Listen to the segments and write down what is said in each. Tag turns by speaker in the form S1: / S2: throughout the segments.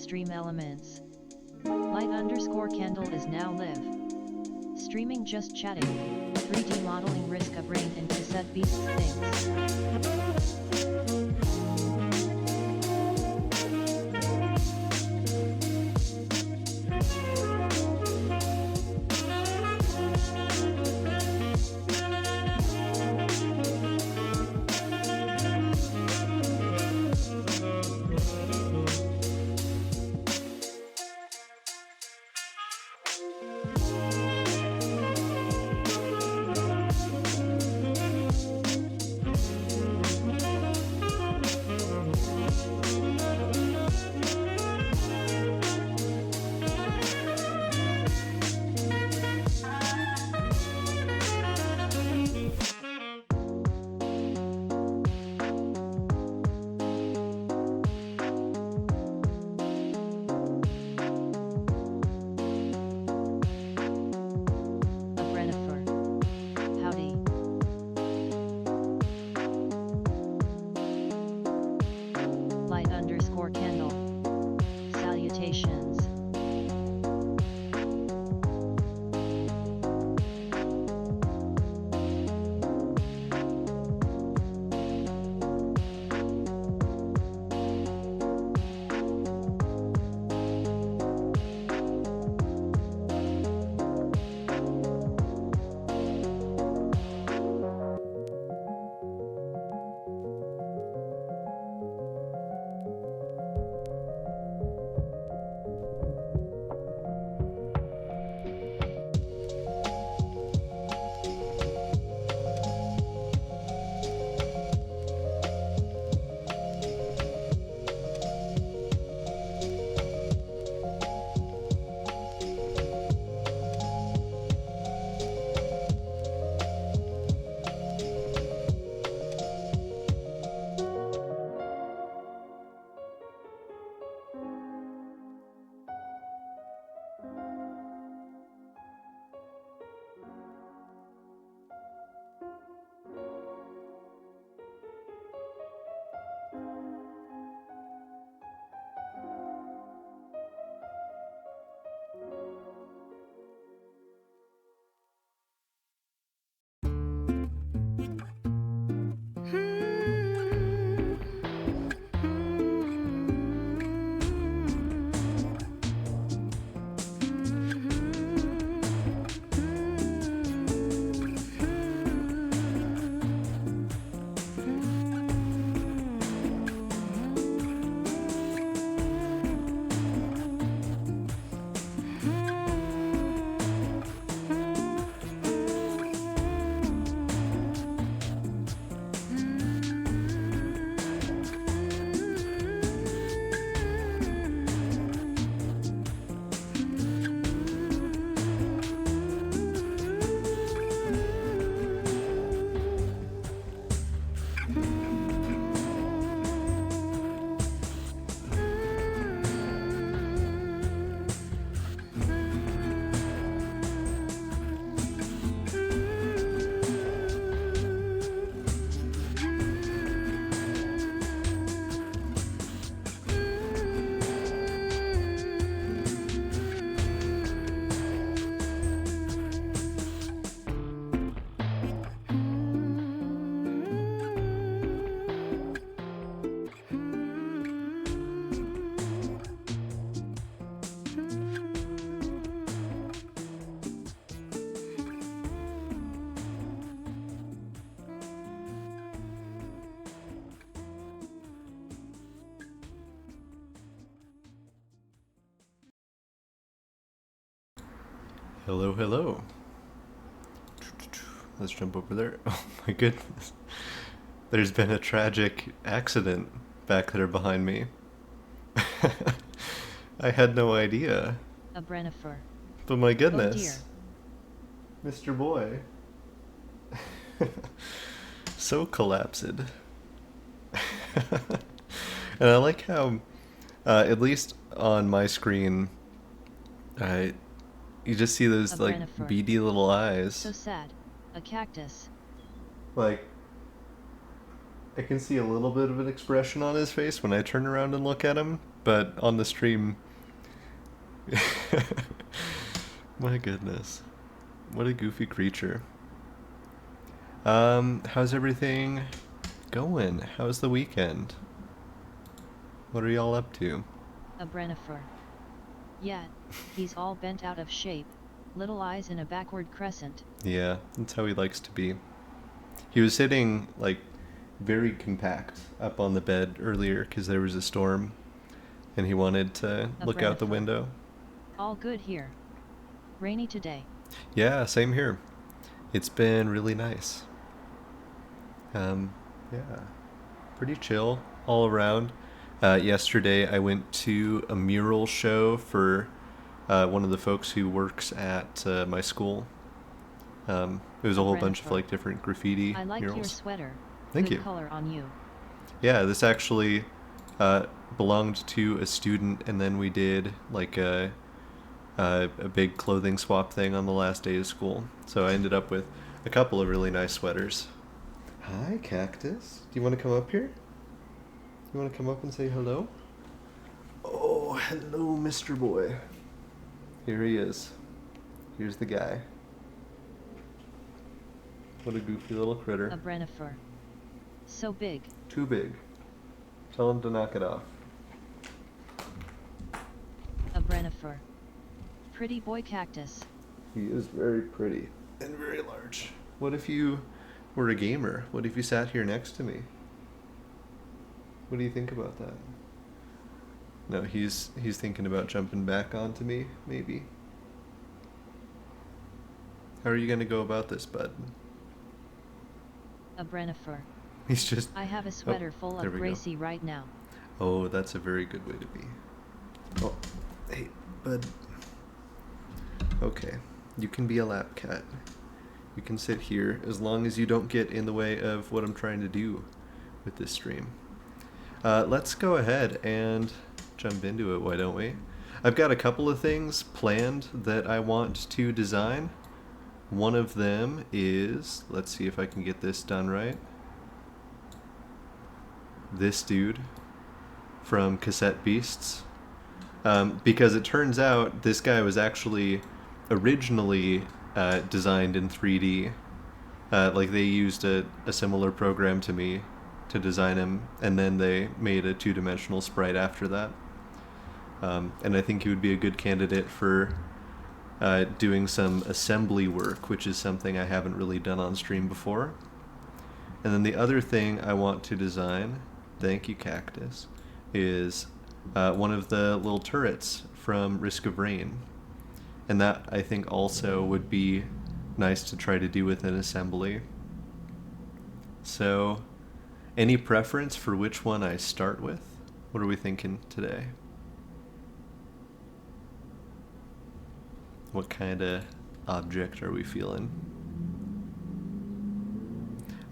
S1: stream elements. Light_candle is now live. Streaming just chatting. 3D modeling risk of rain and cassette beast things. Light_candle. Salutations.
S2: Hello, hello. Let's jump over there. Oh my goodness. There's been a tragic accident back there behind me. I had no idea.
S1: A Brennifer.
S2: But my
S1: Oh dear.
S2: goodness. Mr. Boy. So collapsed. And I like how, at least on my screen, you just see those
S1: A
S2: like
S1: Brennifer.
S2: beady little
S1: So
S2: eyes.
S1: sad. A cactus.
S2: Like, I can see a little bit of an expression on his face when I turn around and look at him, but on the stream... My goodness. What a goofy creature. How's everything going? How's the weekend? What are y'all up to?
S1: A Brennifer. Yeah, he's all bent out of shape, little eyes in a backward crescent.
S2: Yeah, that's how he likes to be. He was sitting, like, very compact up on the bed earlier because there was a storm, and he wanted to look out the window.
S1: All good here. Rainy today.
S2: Yeah, same here. It's been really nice. Yeah, pretty chill all around. Yesterday I went to a mural show for one of the folks who works at my school. It was a whole bunch of like different graffiti
S1: I like
S2: murals.
S1: your sweater.
S2: Thank
S1: Good
S2: you.
S1: color on you.
S2: Yeah, this actually belonged to a student, and then we did like a big clothing swap thing on the last day of school. So I ended up with a couple of really nice sweaters. Hi, Cactus. Do you want to come up here? You want to come up and say hello? Oh, hello, Mr. Boy. Here he is. Here's the guy. What a goofy little critter.
S1: A Brennifer. So big.
S2: Too big. Tell him to knock it off.
S1: A Brennifer. Pretty boy cactus.
S2: He is very pretty and very large. What if you were a gamer? What if you sat here next to me? What do you think about that? No, he's thinking about jumping back onto me, maybe. How are you going to go about this, bud?
S1: A Brennifer.
S2: He's just...
S1: I have a sweater full of Gracie right now.
S2: Oh, that's a very good way to be. Oh, hey, bud. Okay, you can be a lap cat. You can sit here as long as you don't get in the way of what I'm trying to do with this stream. Let's go ahead and jump into it, why don't we? I've got a couple of things planned that I want to design. One of them is, let's see if I can get this done right. This dude from Cassette Beasts. Because it turns out this guy was actually originally designed in 3D. Like they used a similar program to me to design him, and then they made a two-dimensional sprite after that. And I think he would be a good candidate for doing some assembly work, which is something I haven't really done on stream before. And then the other thing I want to design, thank you Cactus, is one of the little turrets from Risk of Rain. And that I think also would be nice to try to do with an assembly. So, any preference for which one I start with? What are we thinking today? What kind of object are we feeling?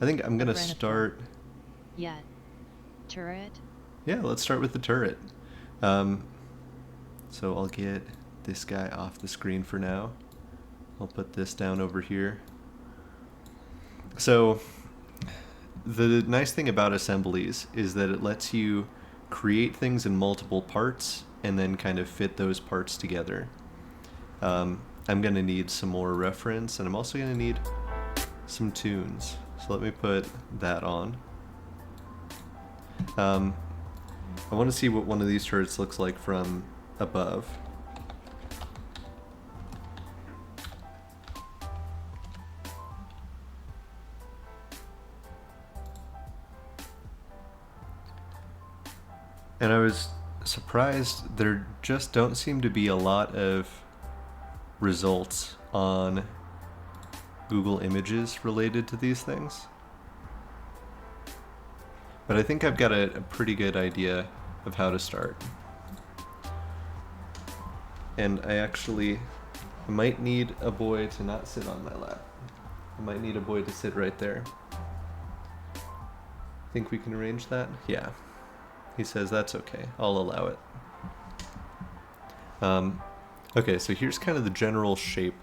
S2: I think I'm gonna start...
S1: Yeah. Turret?
S2: Yeah, let's start with the turret. So I'll get this guy off the screen for now. I'll put this down over here. So the nice thing about assemblies is that it lets you create things in multiple parts and then kind of fit those parts together. I'm going to need some more reference, and I'm also going to need some tunes. So let me put that on. I want to see what one of these turrets looks like from above. And I was surprised there just don't seem to be a lot of results on Google Images related to these things. But I think I've got a pretty good idea of how to start. And I might need a boy to not sit on my lap. I might need a boy to sit right there. Think we can arrange that? Yeah. He says that's okay. I'll allow it. Okay, so here's kind of the general shape.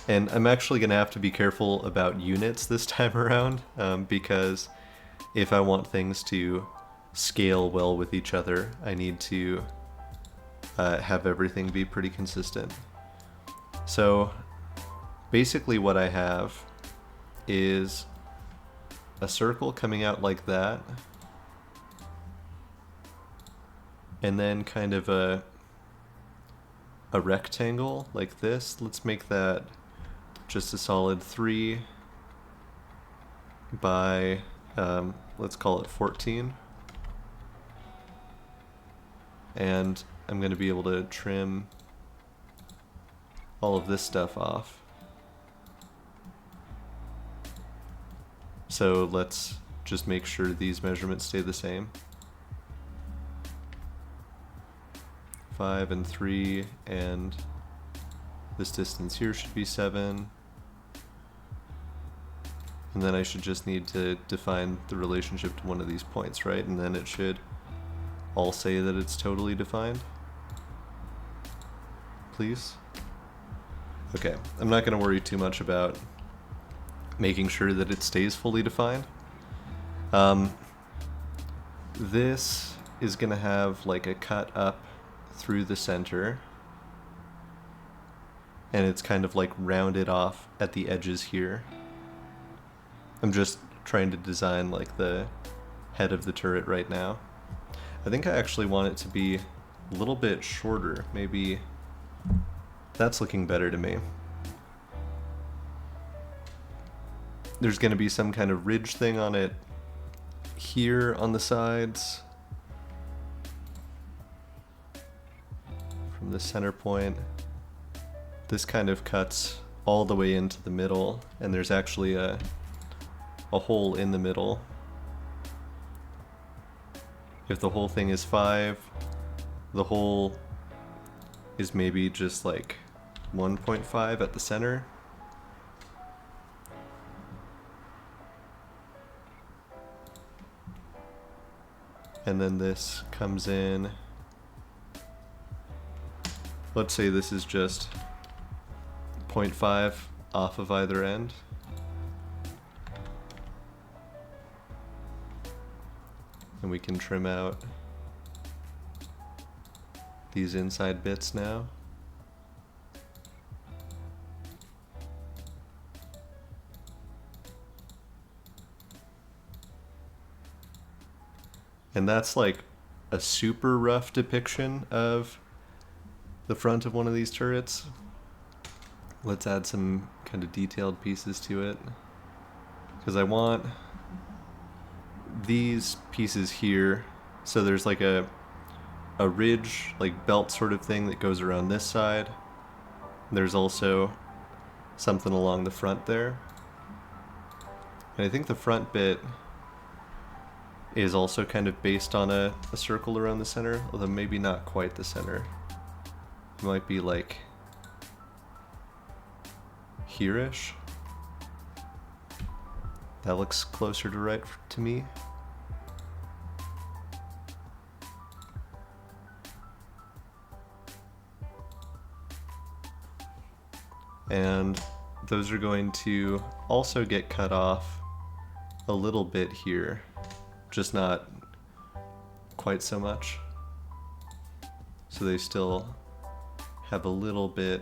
S2: And I'm actually going to have to be careful about units this time around, because if I want things to scale well with each other, I need to have everything be pretty consistent. So basically what I have is a circle coming out like that, and then kind of a rectangle like this. Let's make that just a solid 3 by, let's call it 14. And I'm going to be able to trim all of this stuff off. So let's just make sure these measurements stay the same. 5 and 3, and this distance here should be 7. And then I should just need to define the relationship to one of these points, right? And then it should all say that it's totally defined. Please? Okay, I'm not going to worry too much about making sure that it stays fully defined. This is going to have like a cut up through the center, and it's kind of like rounded off at the edges here. I'm just trying to design like the head of the turret right now. I think I actually want it to be a little bit shorter. Maybe that's looking better to me. There's going to be some kind of ridge thing on it here on the sides. From the center point. This kind of cuts all the way into the middle, and there's actually a hole in the middle. If the whole thing is 5, the hole is maybe just like 1.5 at the center. And then this comes in. Let's say this is just 0.5 off of either end. And we can trim out these inside bits now. And that's like a super rough depiction of the front of one of these turrets. Let's add some kind of detailed pieces to it, because I want these pieces here. So there's like a ridge, like belt sort of thing that goes around this side. There's also something along the front there. And I think the front bit is also kind of based on a circle around the center, although maybe not quite the center. It might be like here-ish. That looks closer to right to me. And those are going to also get cut off a little bit here, just not quite so much. So they still have a little bit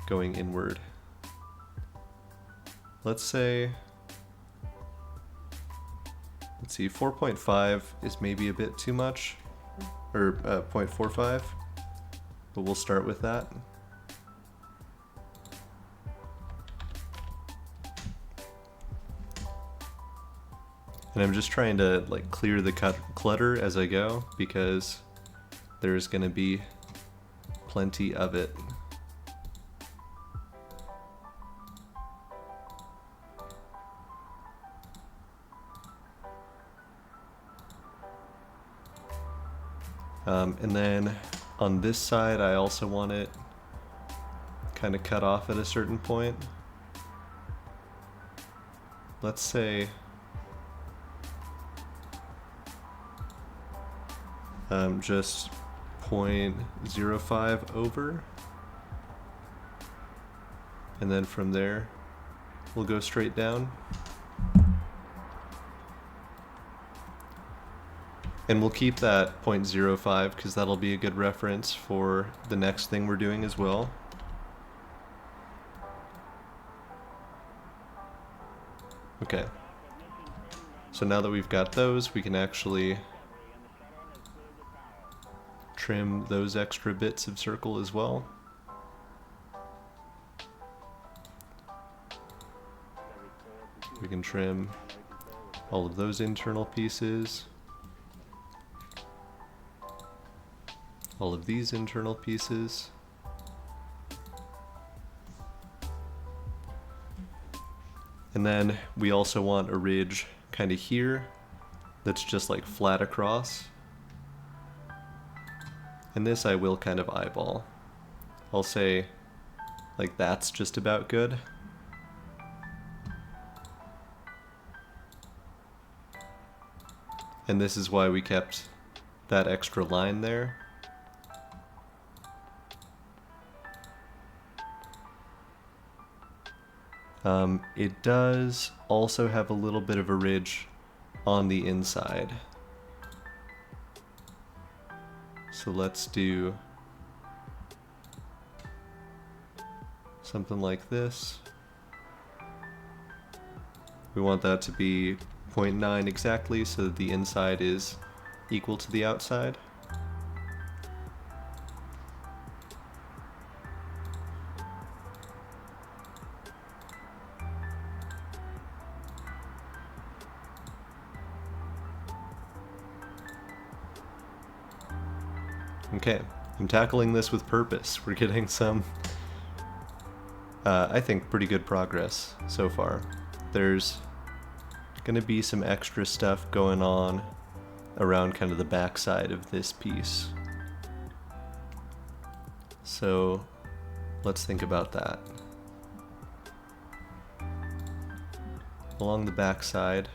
S2: going inward. Let's say, let's see, 4.5 is maybe a bit too much, or 0.45, but we'll start with that. And I'm just trying to like clear the clutter as I go, because there's going to be plenty of it. And then on this side, I also want it kind of cut off at a certain point. Let's say just 0.05 over, and then from there we'll go straight down. And we'll keep that 0.05 because that'll be a good reference for the next thing we're doing as well. Okay. So now that we've got those, we can actually trim those extra bits of circle as well. We can trim all of those internal pieces, all of these internal pieces. And then we also want a ridge kind of here that's just like flat across. And this I will kind of eyeball. I'll say like that's just about good. And this is why we kept that extra line there. It does also have a little bit of a ridge on the inside. So let's do something like this. We want that to be 0.9 exactly so that the inside is equal to the outside. Okay, I'm tackling this with purpose. We're getting some, I think, pretty good progress so far. There's gonna be some extra stuff going on around kind of the backside of this piece. So let's think about that. Along the backside,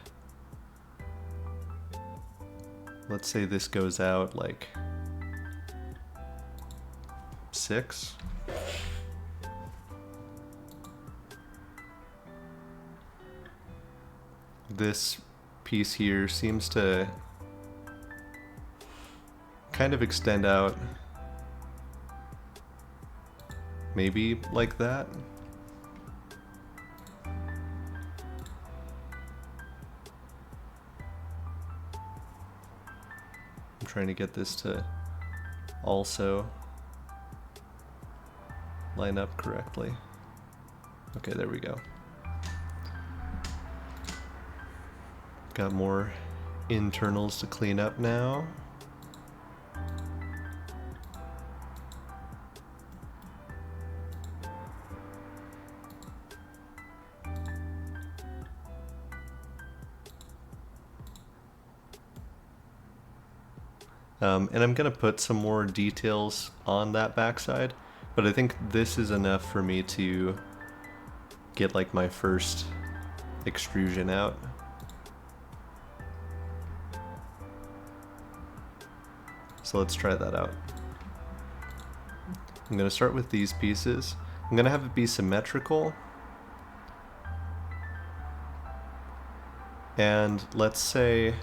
S2: let's say this goes out like 6. This piece here seems to kind of extend out maybe like that. I'm trying to get this to also line up correctly. Okay, there we go. Got more internals to clean up now. And I'm gonna put some more details on that backside, but I think this is enough for me to get like my first extrusion out. So let's try that out. I'm gonna start with these pieces. I'm gonna have it be symmetrical. And let's say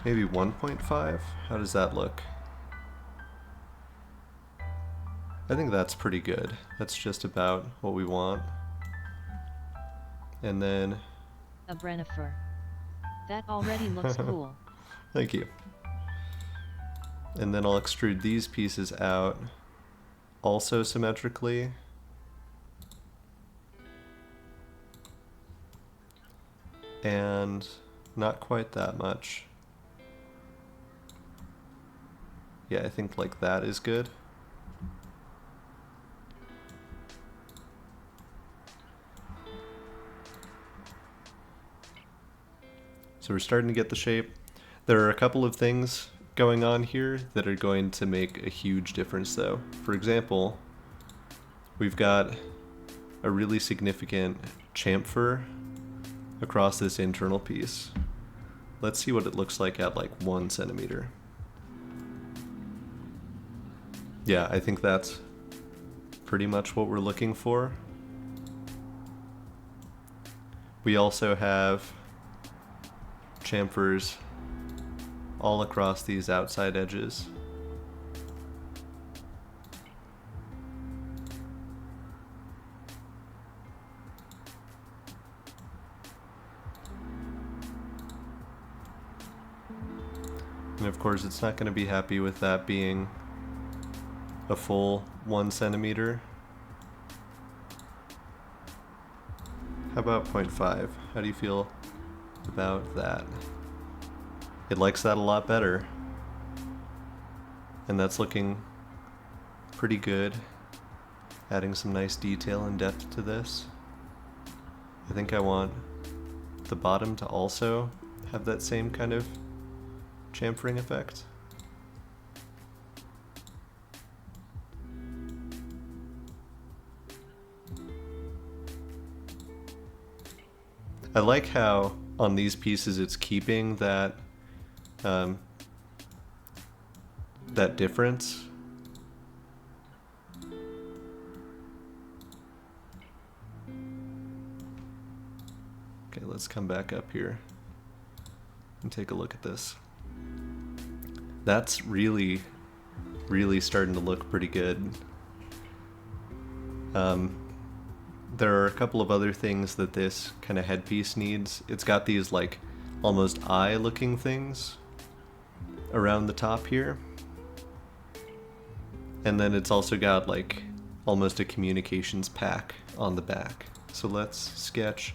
S2: maybe 1.5? How does that look? I think that's pretty good. That's just about what we want. And then...
S1: A Brennifer. That already looks cool.
S2: Thank you. And then I'll extrude these pieces out also symmetrically. And not quite that much. Yeah, I think like that is good. So we're starting to get the shape. There are a couple of things going on here that are going to make a huge difference though. For example, we've got a really significant chamfer across this internal piece. Let's see what it looks like at like 1 centimeter. Yeah, I think that's pretty much what we're looking for. We also have chamfers all across these outside edges. And of course it's not going to be happy with that being a full 1 centimeter. How about 0.5? How do you feel about that? It likes that a lot better. And that's looking pretty good. Adding some nice detail and depth to this. I think I want the bottom to also have that same kind of chamfering effect. I like how on these pieces it's keeping that that difference. Okay, let's come back up here and take a look at this. That's really, really starting to look pretty good. There are a couple of other things that this kind of headpiece needs. It's got these like almost eye looking things around the top here. And then it's also got like almost a communications pack on the back. So let's sketch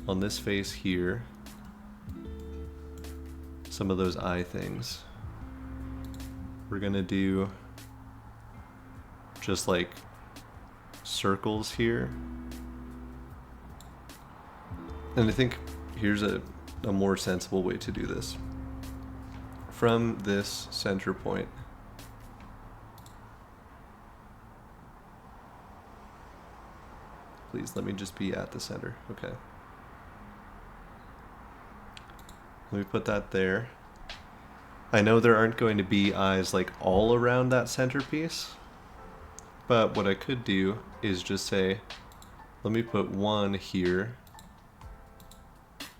S2: on this face here some of those eye things. We're gonna do just like circles here. And I think here's a more sensible way to do this. From this center point, please let me just be at the center. Okay. Let me put that there. I know there aren't going to be eyes like all around that centerpiece, but what I could do is just say, let me put one here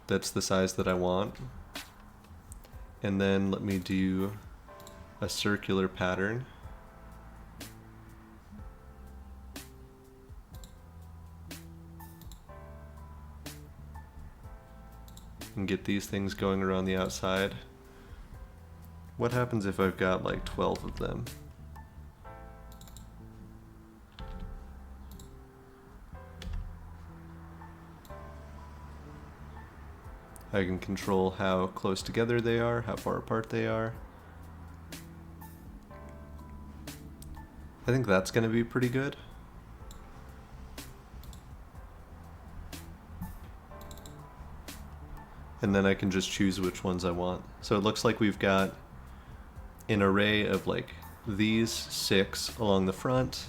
S2: that's the size that I want, and then let me do a circular pattern. And get these things going around the outside. What happens if I've got like 12 of them? I can control how close together they are, how far apart they are. I think that's going to be pretty good. And then I can just choose which ones I want. So it looks like we've got an array of like these 6 along the front,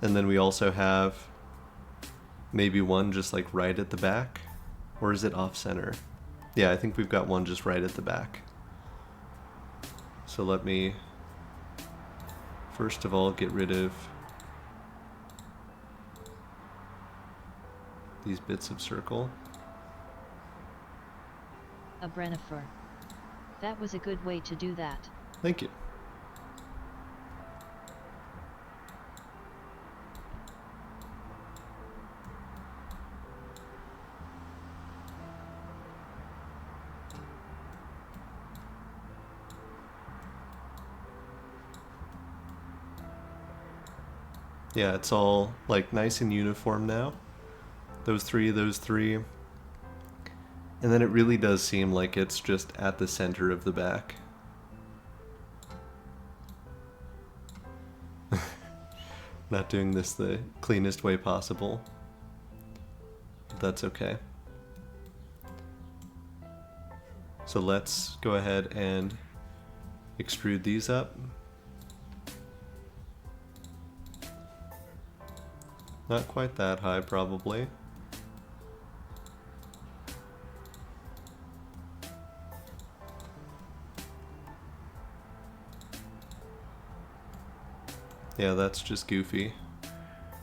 S2: and then we also have maybe one just like right at the back. Or is it off center? Yeah, I think we've got one just right at the back. So let me first of all get rid of these bits of circle.
S1: A Brennifer. That was a good way to do that.
S2: Thank you. Yeah, it's all like nice and uniform now. Those three. And then it really does seem like it's just at the center of the back. Not doing this the cleanest way possible. But that's okay. So let's go ahead and extrude these up. Not quite that high, probably. Yeah, that's just goofy.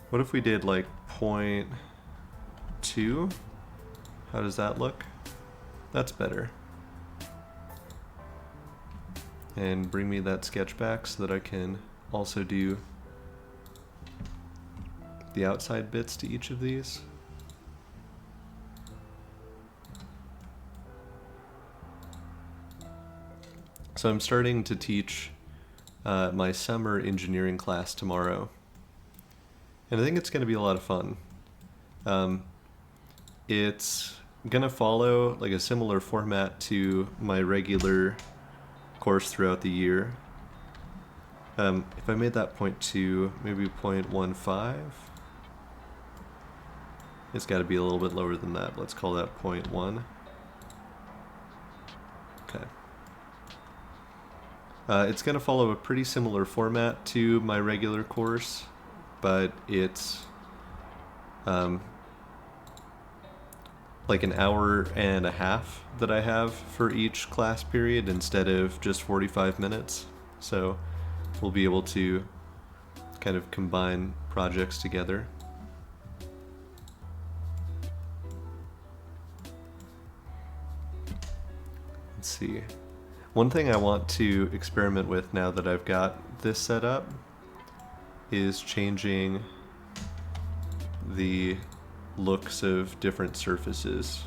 S2: What if we did like 0.2? How does that look? That's better. and bring me that sketch back so that I can also do the outside bits to each of these. So I'm starting to teach my summer engineering class tomorrow, and I think it's going to be a lot of fun. It's going to follow like a similar format to my regular course throughout the year. If I made that 0.2, maybe 0.15. It's got to be a little bit lower than that. Let's call that 0.1. Okay. It's going to follow a pretty similar format to my regular course, but it's like an hour and a half that I have for each class period instead of just 45 minutes. So we'll be able to kind of combine projects together. Let's see. One thing I want to experiment with now that I've got this set up is changing the looks of different surfaces.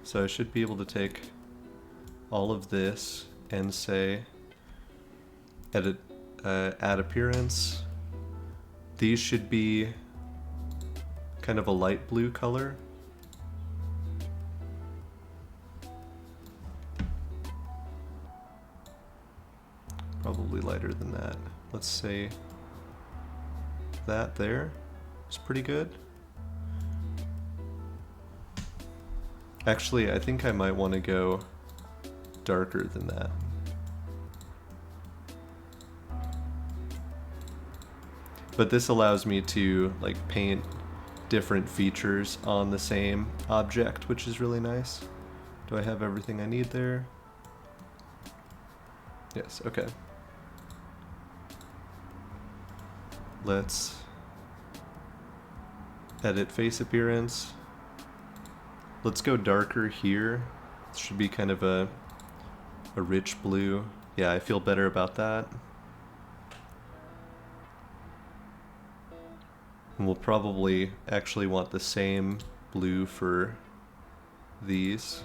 S2: So I should be able to take all of this and say edit, add appearance. These should be kind of a light blue color. Probably lighter than that. Let's say that there is pretty good. Actually, I think I might want to go darker than that. But this allows me to like paint different features on the same object, which is really nice. Do I have everything I need there? Yes, okay. Let's edit face appearance. Let's go darker here. This should be kind of a rich blue. Yeah, I feel better about that. And we'll probably actually want the same blue for these.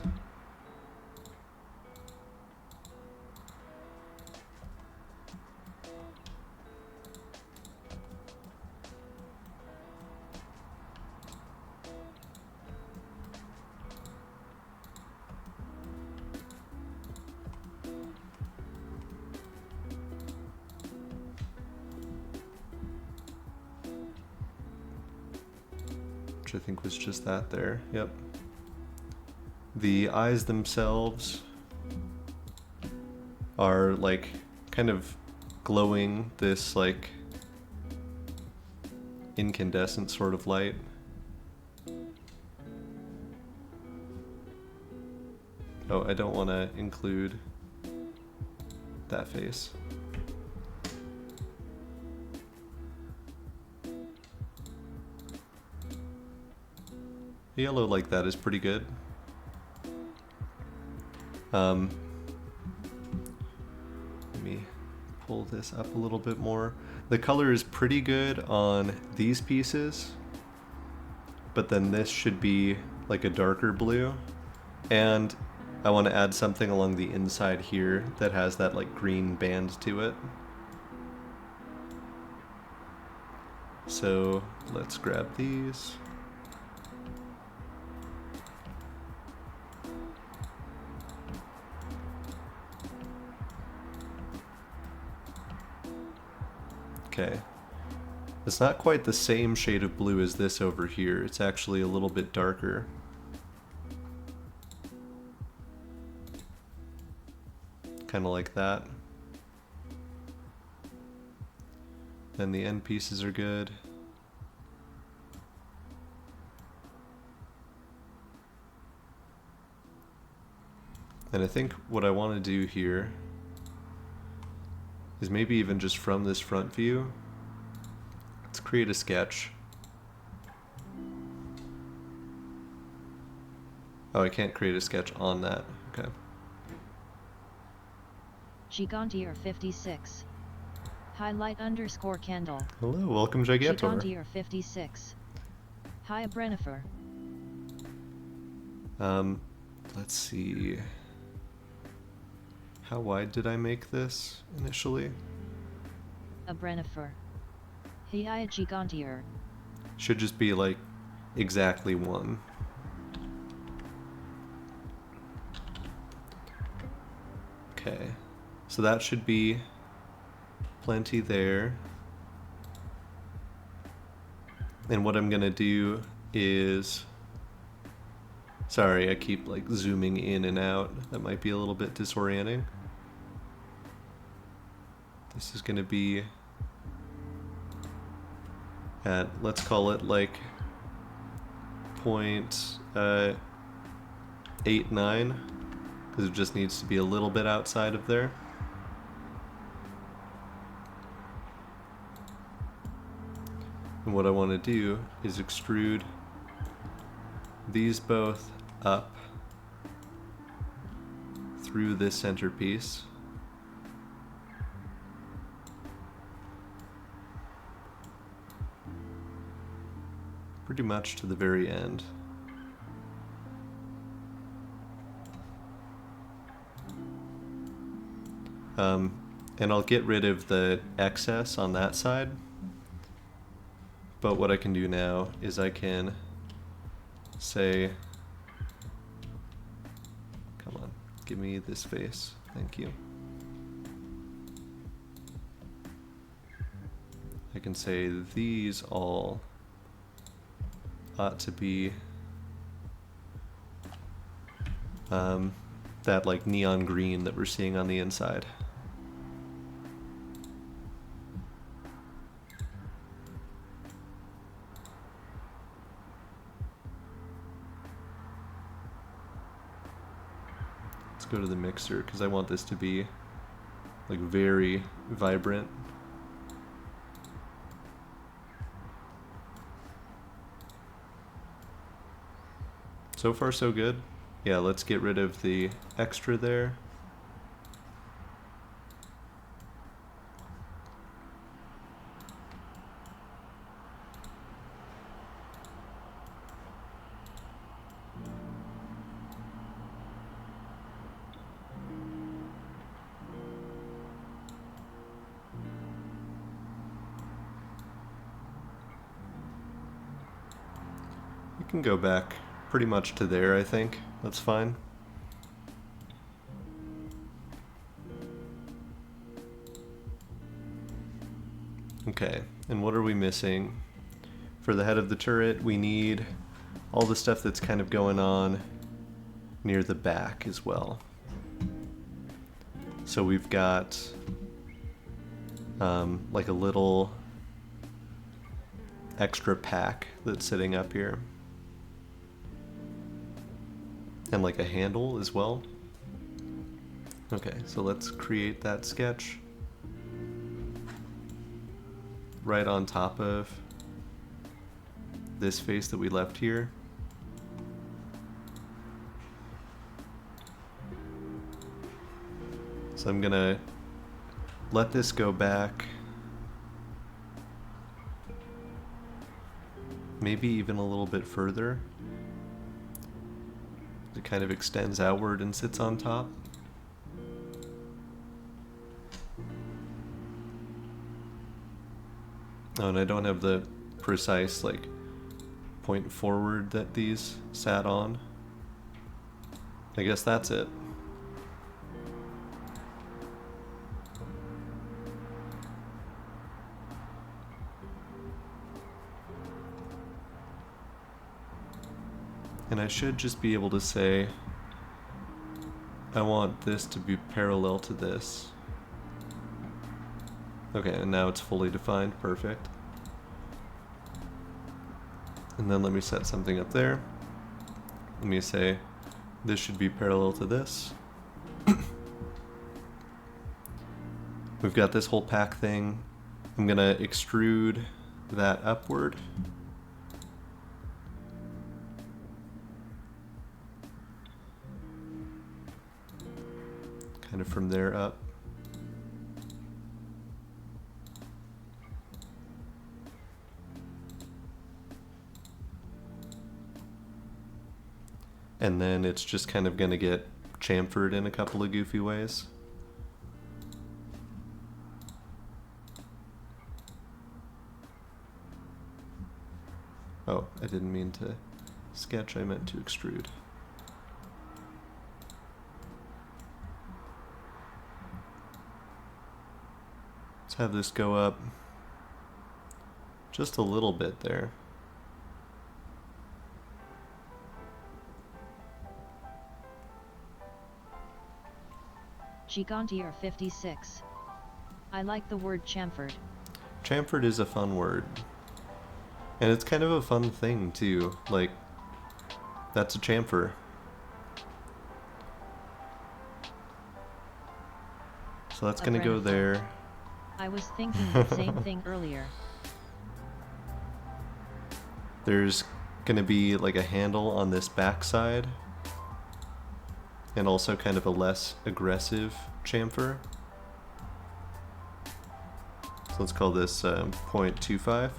S2: I think was just that there. Yep. The eyes themselves are like kind of glowing this like incandescent sort of light. Oh, I don't want to include that face. Yellow like that is pretty good. Let me pull this up a little bit more. The color is pretty good on these pieces, but then this should be like a darker blue. And I want to add something along the inside here that has that like green band to it. So let's grab these. Okay. It's not quite the same shade of blue as this over here. It's actually a little bit darker. Kind of like that. And the end pieces are good. And I think what I want to do here is maybe even just from this front view. Let's create a sketch. Oh, I can't create a sketch on that. Okay.
S1: Gigantier 56. Highlight underscore candle.
S2: Hello, welcome Gigantor.
S1: Gigantier 56. Hi Brennifer.
S2: Let's see. How wide did I make this initially?
S1: A Brennifer. Hi Gigantier.
S2: Should just be like exactly 1. Okay, so that should be plenty there. And what I'm gonna do is, sorry, I keep like zooming in and out. That might be a little bit disorienting. This is gonna be at, let's call it like 0.89, because it just needs to be a little bit outside of there. And what I want to do is extrude these both up through this centerpiece. Pretty much to the very end. And I'll get rid of the excess on that side. But what I can do now is I can say, come on, give me this face, thank you. I can say these all ought to be that like neon green that we're seeing on the inside. Let's go to the mixer because I want this to be like very vibrant. So far so good. Yeah, let's get rid of the extra there. You can go back pretty much to there, I think. That's fine. Okay, and what are we missing? For the head of the turret, we need all the stuff that's kind of going on near the back as well. So we've got like a little extra pack that's sitting up here. And like a handle as well. Okay, so let's create that sketch right on top of this face that we left here. So I'm gonna let this go back maybe even a little bit further. It kind of extends outward and sits on top. Oh, and I don't have the precise like point forward that these sat on. I guess that's it. And I should just be able to say, I want this to be parallel to this. Okay, and now it's fully defined, perfect. And then let me set something up there. Let me say, this should be parallel to this. we've got this whole pack thing. I'm gonna extrude that upward. Kind of from there up. And then it's just kind of gonna get chamfered in a couple of goofy ways. Oh, I didn't mean to sketch, I meant to extrude. Let's have this go up just a little bit there.
S1: Gigantier 56. I like the word chamfered.
S2: Chamfered is a fun word. And it's kind of a fun thing too. Like, that's a chamfer. So that's gonna go there.
S1: I was thinking the same thing earlier.
S2: There's gonna be like a handle on this back side. And also kind of a less aggressive chamfer. So let's call this 0.25.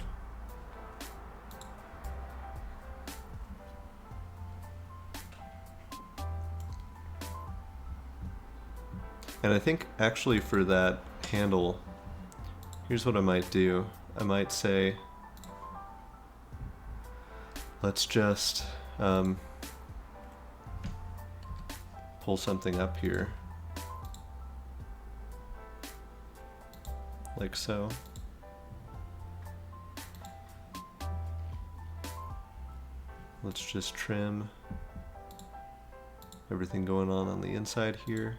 S2: And I think actually for that handle, here's what I might do. I might say, let's just pull something up here. Like so. Let's just trim everything going on the inside here.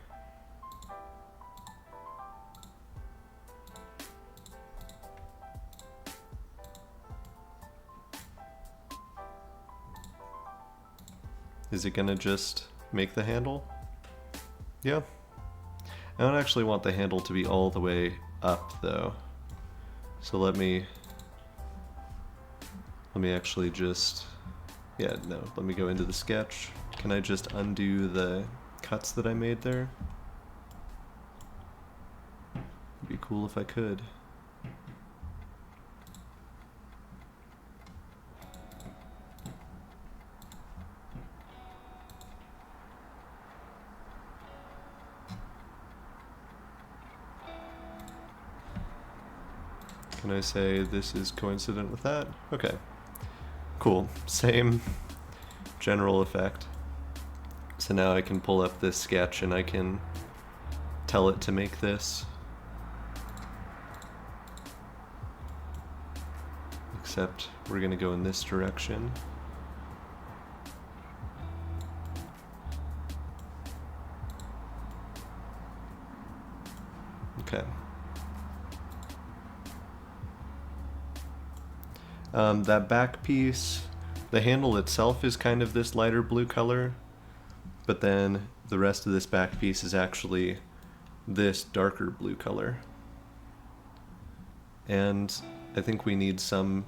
S2: Is it gonna just make the handle? Yeah. I don't actually want the handle to be all the way up though. So let me actually just, yeah, no, let me go into the sketch. Can I just undo the cuts that I made there? It'd be cool if I could. Can I say this is coincident with that? Okay. Cool. Same general effect. So now I can pull up this sketch and I can tell it to make this. Except we're gonna go in this direction. Okay. That back piece, the handle itself is kind of this lighter blue color, but then the rest of this back piece is actually this darker blue color. And I think we need some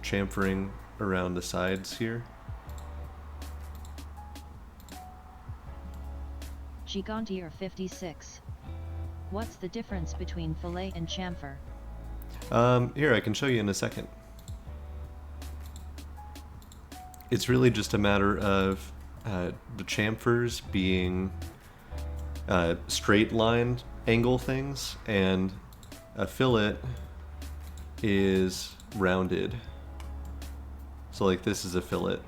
S2: chamfering around the sides here.
S1: Gigantier 56. What's the difference between fillet and chamfer?
S2: Here, I can show you in a second. It's really just a matter of the chamfers being straight line angle things, and a fillet is rounded. So like this is a fillet.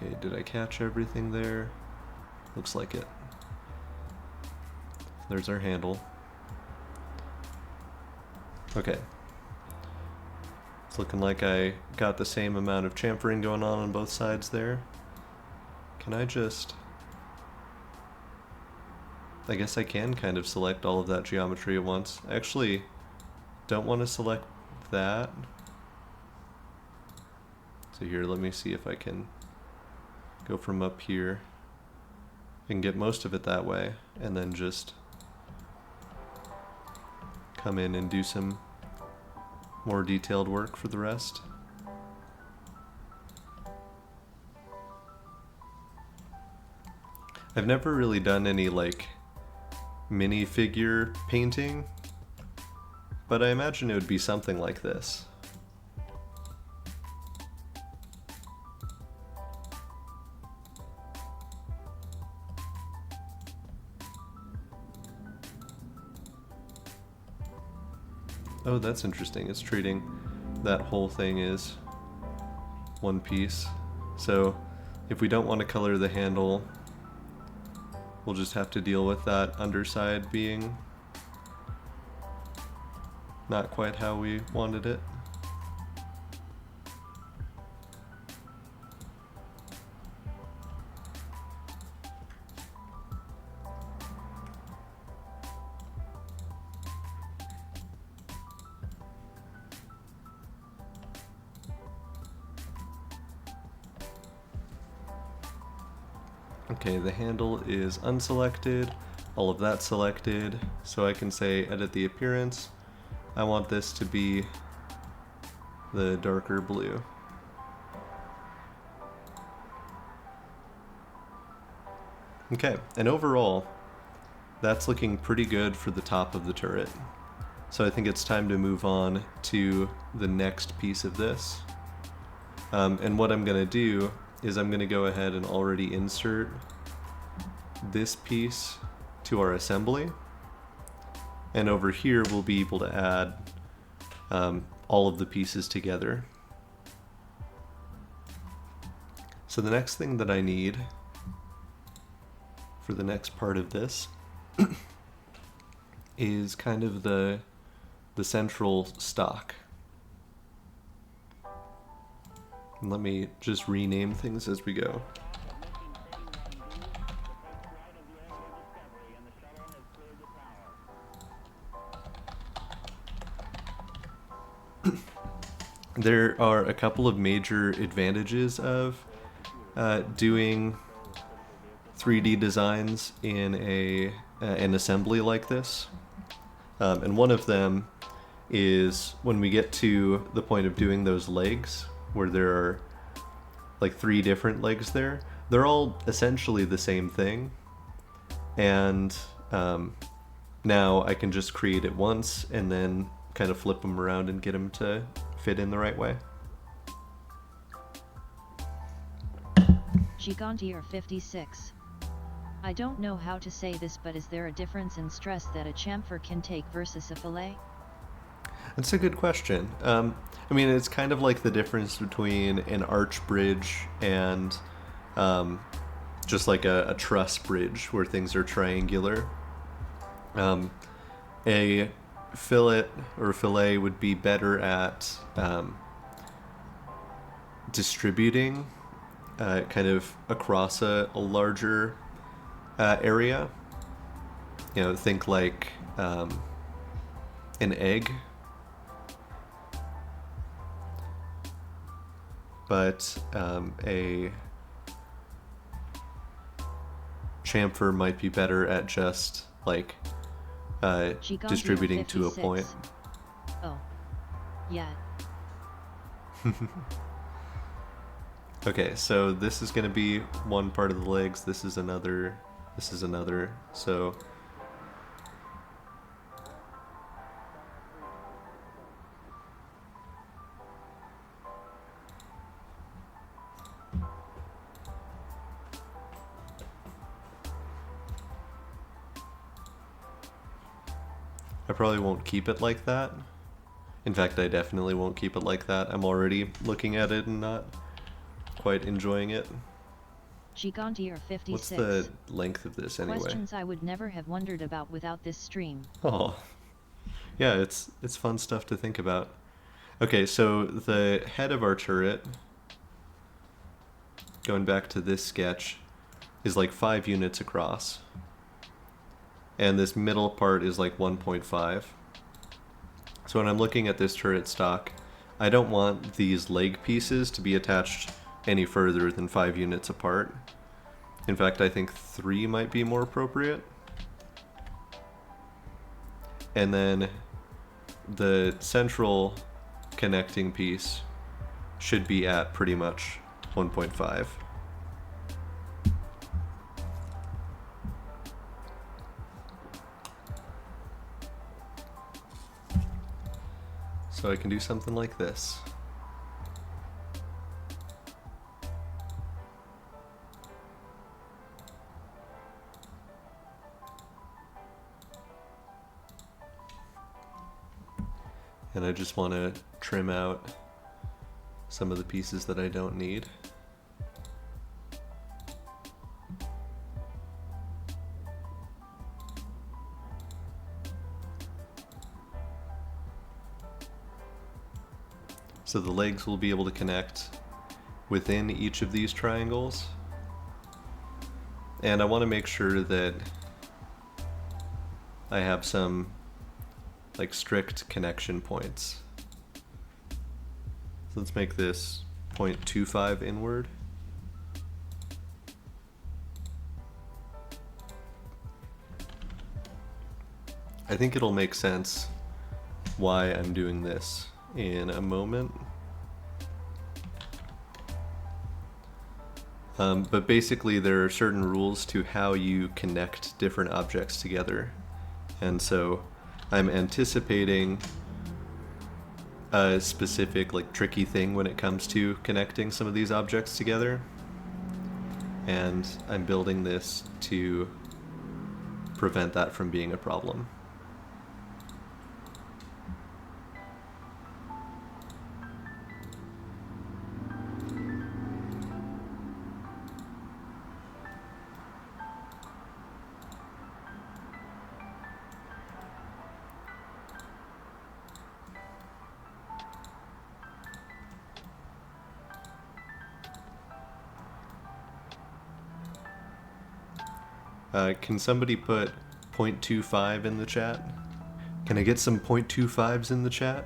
S2: Okay, did I catch everything there? Looks like it. There's our handle. Okay. It's looking like I got the same amount of chamfering going on both sides there. Can I just... I guess I can kind of select all of that geometry at once. I actually don't want to select that. So here, let me see if I can go from up here and get most of it that way, and then just come in and do some more detailed work for the rest. I've never really done any like minifigure painting, but I imagine it would be something like this. Oh, that's interesting. It's treating that whole thing as one piece. So if we don't want to color the handle, we'll just have to deal with that underside being not quite how we wanted it. Okay, the handle is unselected, all of that selected, so I can say edit the appearance. I want this to be the darker blue. Okay, and overall, that's looking pretty good for the top of the turret. So I think it's time to move on to the next piece of this. And what I'm gonna do is I'm gonna go ahead and already insert this piece to our assembly. And over here we'll be able to add all of the pieces together. So the next thing that I need for the next part of this is kind of the central stock. And let me just rename things as we go. There are a couple of major advantages of doing 3D designs in an assembly like this. And one of them is when we get to the point of doing those legs, where there are like 3 different legs there, they're all essentially the same thing. And now I can just create it once and then kind of flip them around and get them to fit in the right way.
S1: Gigantier 56. I don't know how to say this, but is there a difference in stress that a chamfer can take versus a fillet?
S2: That's a good question. I mean, it's kind of like the difference between an arch bridge and just like a truss bridge where things are triangular. A fillet or fillet would be better at distributing kind of across a larger area. You know, think like an egg. But a chamfer might be better at just like distributing to a point.
S1: Oh, yeah.
S2: Okay, so this is going to be one part of the legs, this is another, so... I probably won't keep it like that. In fact, I definitely won't keep it like that. I'm already looking at it and not quite enjoying it.
S1: Gigantier 56.
S2: What's the length of this anyway?
S1: Questions I would never have wondered about without this stream.
S2: Oh, yeah, it's fun stuff to think about. Okay, so the head of our turret, going back to this sketch, is like 5 units across. And this middle part is like 1.5. So when I'm looking at this turret stock, I don't want these leg pieces to be attached any further than 5 units apart. In fact, I think 3 might be more appropriate. And then the central connecting piece should be at pretty much 1.5. So I can do something like this. And I just want to trim out some of the pieces that I don't need. So the legs will be able to connect within each of these triangles. And I want to make sure that I have some like strict connection points. So let's make this 0.25 inward. I think it'll make sense why I'm doing this in a moment. But basically there are certain rules to how you connect different objects together. And so I'm anticipating a specific like tricky thing when it comes to connecting some of these objects together. And I'm building this to prevent that from being a problem. Can somebody put 0.25 in the chat? Can I get some 0.25s in the chat?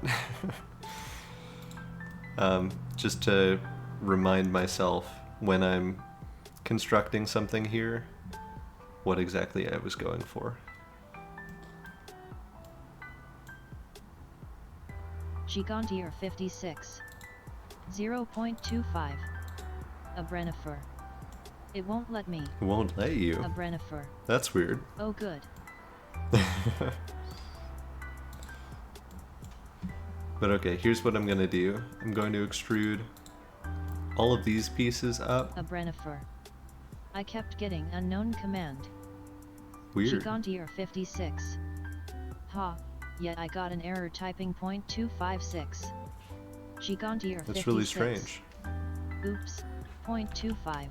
S2: Just to remind myself when I'm constructing something here, what exactly I was going for.
S1: Gigantier 56. 0.25. A Brennifer. It won't let me.
S2: It won't let you?
S1: A Brennifer.
S2: That's weird.
S1: Oh good.
S2: But okay, here's what I'm gonna do. I'm going to extrude all of these pieces up.
S1: A Brennifer. I kept getting unknown command.
S2: Weird.
S1: Gigantier 56. Ha, yet I got an error typing 0.256. Gigantier 56.
S2: That's really strange.
S1: Oops, 0.25.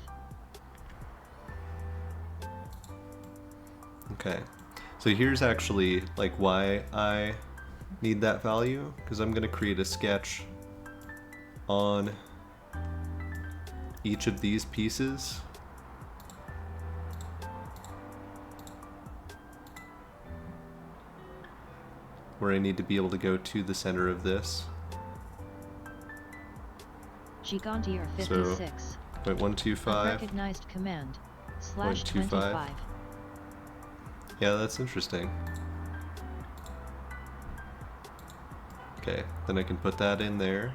S2: Okay, so here's actually like why I need that value, because I'm gonna create a sketch on each of these pieces. Where I need to be able to go to the center of this.
S1: Gigantier
S2: So
S1: 56.
S2: 0.125.
S1: Unrecognized command. /25.
S2: 0.25. Yeah, that's interesting. Okay, then I can put that in there.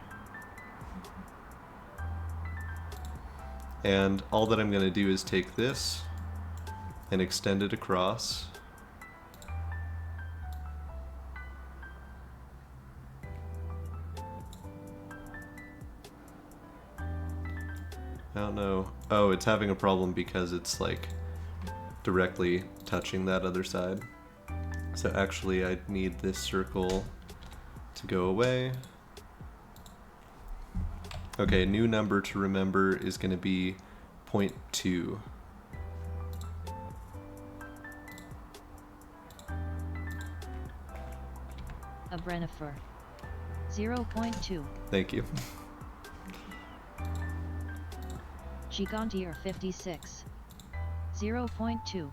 S2: And all that I'm going to do is take this and extend it across. I don't know. Oh, it's having a problem because it's like directly touching that other side. So actually I need this circle to go away. Okay, new number to remember is going to be 0.2.
S1: A Brennifer. 0.2.
S2: Thank you.
S1: Gigantier 56. 0.2.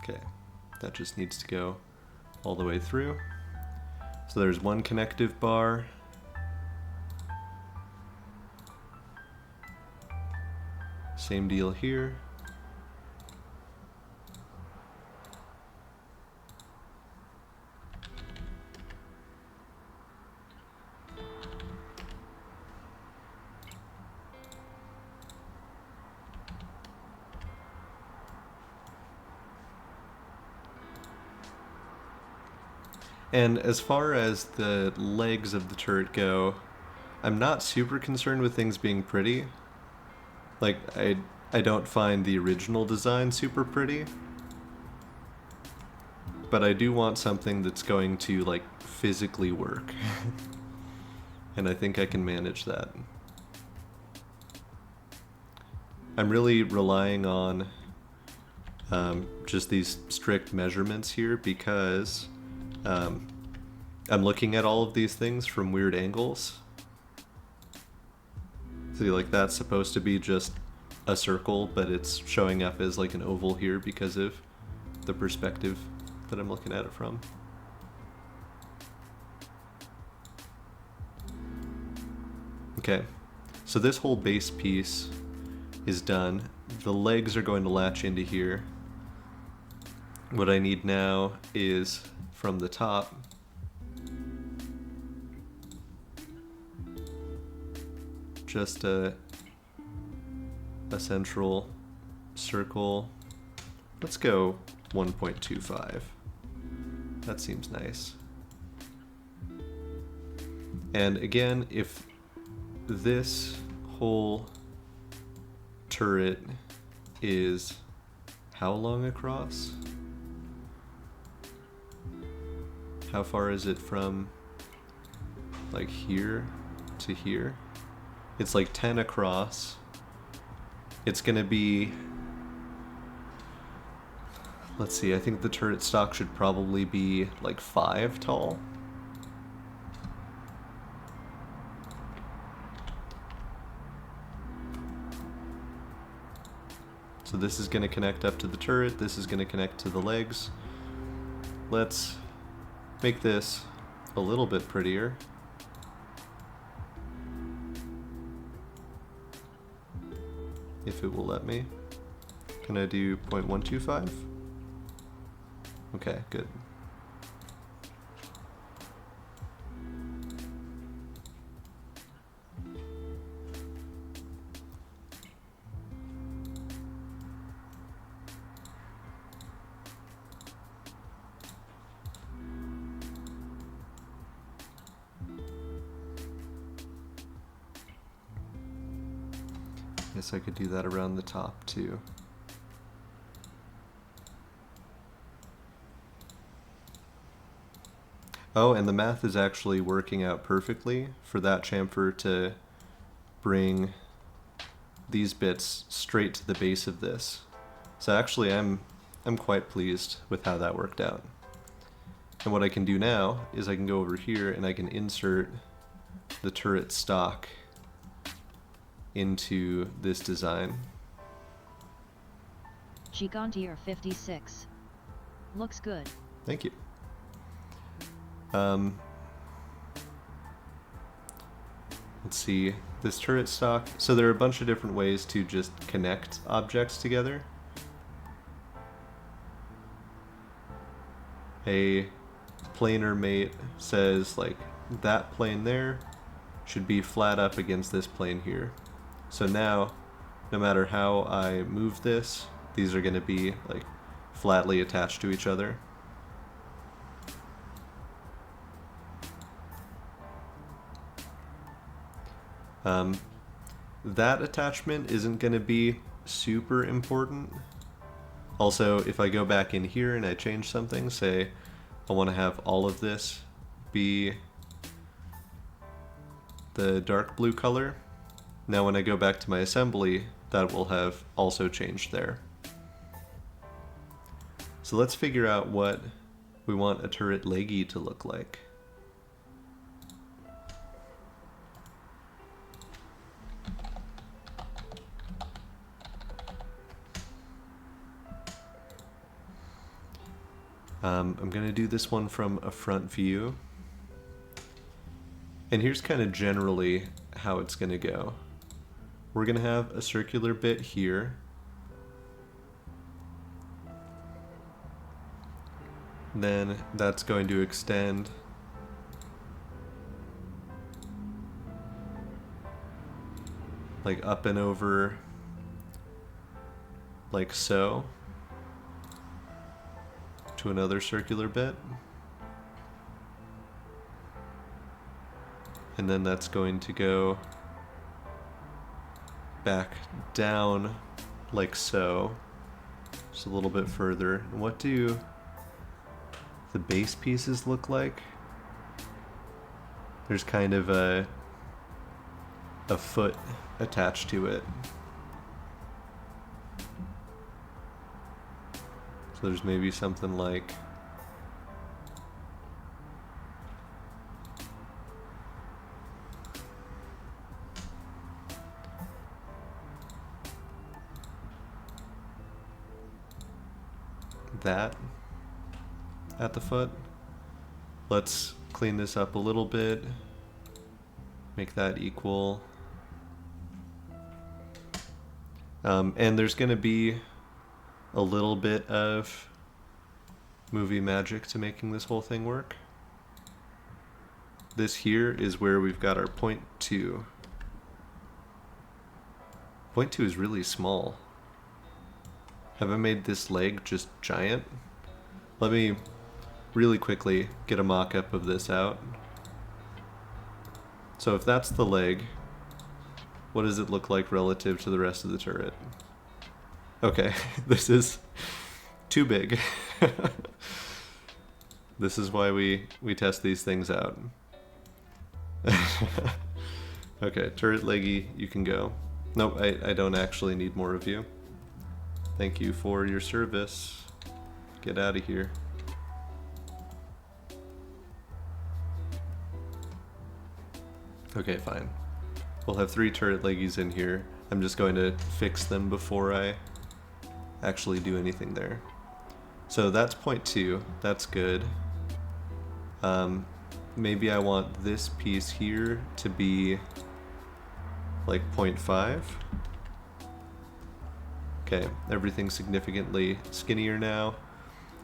S2: Okay, that just needs to go all the way through. So there's one connective bar. Same deal here. And as far as the legs of the turret go, I'm not super concerned with things being pretty. Like, I don't find the original design super pretty. But I do want something that's going to, like, physically work. And I think I can manage that. I'm really relying on just these strict measurements here because I'm looking at all of these things from weird angles. See, like, that's supposed to be just a circle, but it's showing up as like an oval here because of the perspective that I'm looking at it from. Okay, so this whole base piece is done. The legs are going to latch into here. What I need now is from the top just a central circle. Let's go 1.25. That seems nice. And again, if this whole turret is how long across? How far is it from like here to here? It's like 10 across. It's gonna be, let's see, I think the turret stock should probably be like 5 tall. So this is gonna connect up to the turret, this is gonna connect to the legs. Let's make this a little bit prettier. If it will let me. Can I do 0.125? Okay, good. Guess I could do that around the top too. Oh, and the math is actually working out perfectly for that chamfer to bring these bits straight to the base of this. So actually I'm quite pleased with how that worked out. And what I can do now is I can go over here and I can insert the turret stock into this design.
S1: Gigantier 56. Looks good.
S2: Thank you. Let's see, this turret stock, so there are a bunch of different ways to just connect objects together. A planar mate says like that plane there should be flat up against this plane here. So now, no matter how I move this, these are going to be like flatly attached to each other. That attachment isn't going to be super important. Also, if I go back in here and I change something, say I want to have all of this be the dark blue color. Now when I go back to my assembly, that will have also changed there. So let's figure out what we want a turret leggy to look like. I'm going to do this one from a front view. And here's kind of generally how it's going to go. We're going to have a circular bit here. Then that's going to extend like up and over like so to another circular bit. And then that's going to go back down like so, just a little bit further. And what do the base pieces look like? There's kind of a foot attached to it. So there's maybe something like that at the foot. Let's clean this up a little bit, make that equal. And there's going to be a little bit of movie magic to making this whole thing work. This here is where we've got our point 2. Point 2 is really small. Have I made this leg just giant? Let me really quickly get a mock-up of this out. So if that's the leg, what does it look like relative to the rest of the turret? Okay, this is too big. This is why we test these things out. Okay, turret leggy, you can go. Nope, I don't actually need more of you. Thank you for your service. Get out of here. Okay, fine. We'll have 3 turret leggies in here. I'm just going to fix them before I actually do anything there. So that's point 2. That's good. Maybe I want this piece here to be like 0.5. Okay, everything's significantly skinnier now.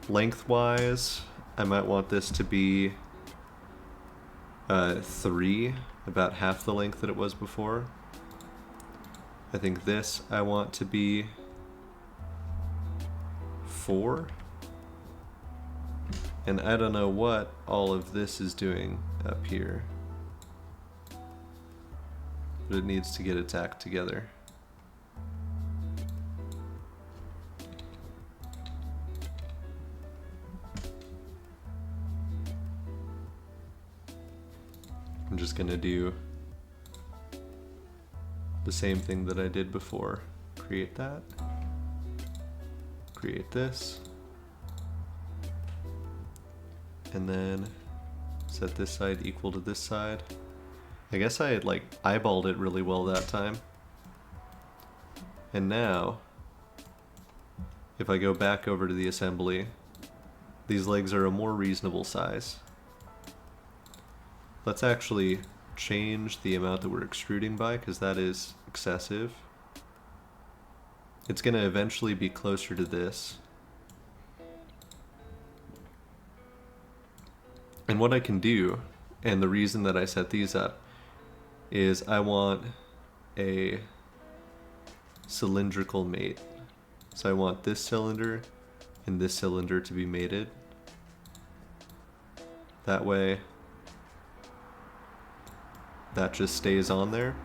S2: Lengthwise, I might want this to be 3, about half the length that it was before. I think this I want to be 4. And I don't know what all of this is doing up here, but it needs to get its act together. I'm just gonna do the same thing that I did before. Create that. Create this. And then set this side equal to this side. I guess I had like eyeballed it really well that time. And now, if I go back over to the assembly, these legs are a more reasonable size. Let's actually change the amount that we're extruding by, because that is excessive. It's going to eventually be closer to this. And what I can do, and the reason that I set these up, is I want a cylindrical mate. So I want this cylinder and this cylinder to be mated. That way, that just stays on there.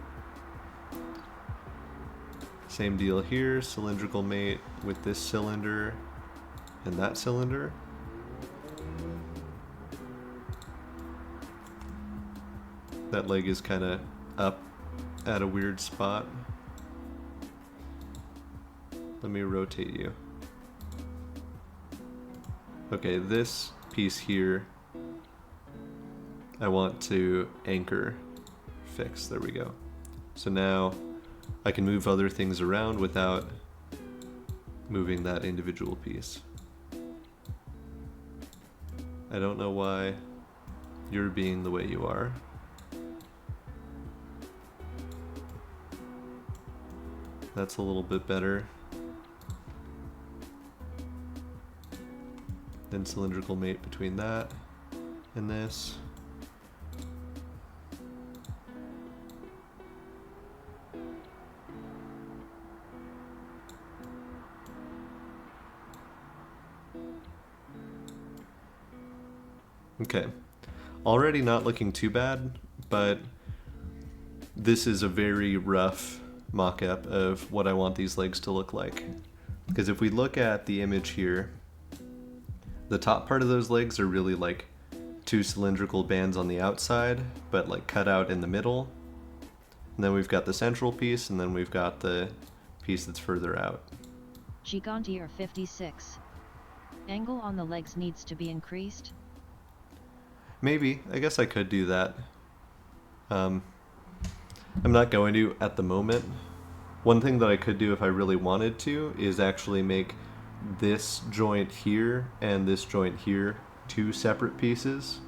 S2: Same deal here, cylindrical mate with this cylinder and that cylinder. That leg is kind of up at a weird spot. Let me rotate you. Okay, this piece here, I want to anchor fix. There we go. So now I can move other things around without moving that individual piece. I don't know why you're being the way you are. That's a little bit better. Then cylindrical mate between that and this. Okay, already not looking too bad, but this is a very rough mock-up of what I want these legs to look like. Because if we look at the image here, the top part of those legs are really like two cylindrical bands on the outside, but like cut out in the middle. And then we've got the central piece, and then we've got the piece that's further out.
S1: Gigantier 56. Angle on the legs needs to be increased.
S2: Maybe. I guess I could do that. I'm not going to at the moment. One thing that I could do if I really wanted to is actually make this joint here and this joint here two separate pieces,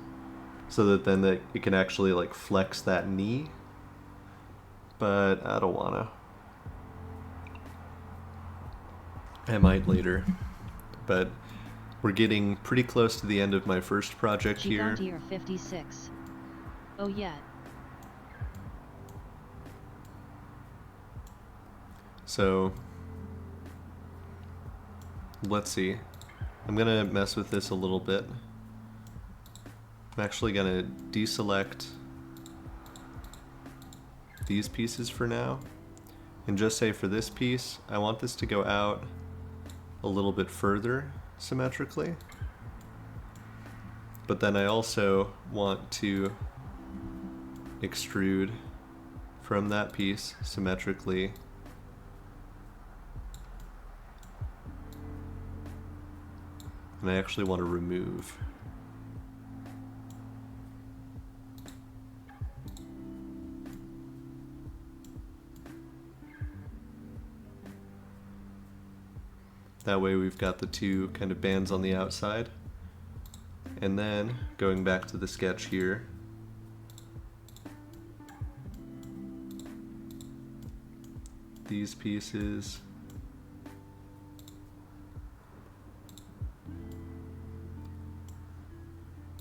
S2: so that then it can actually like flex that knee. But I don't wanna. I might later. But we're getting pretty close to the end of my first project here.
S1: Gigantier 56. Oh yeah.
S2: So let's see. I'm gonna mess with this a little bit. I'm actually gonna deselect these pieces for now and just say for this piece I want this to go out a little bit further symmetrically, but then I also want to extrude from that piece symmetrically and I actually want to remove. That way we've got the two kind of bands on the outside. And then going back to the sketch here, these pieces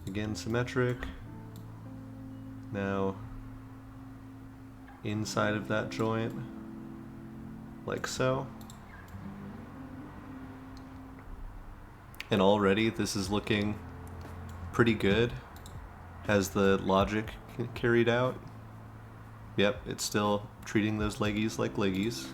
S2: again symmetric. Now inside of that joint, like so. And already this is looking pretty good. Has the logic carried out? Yep, it's still treating those leggies like leggies.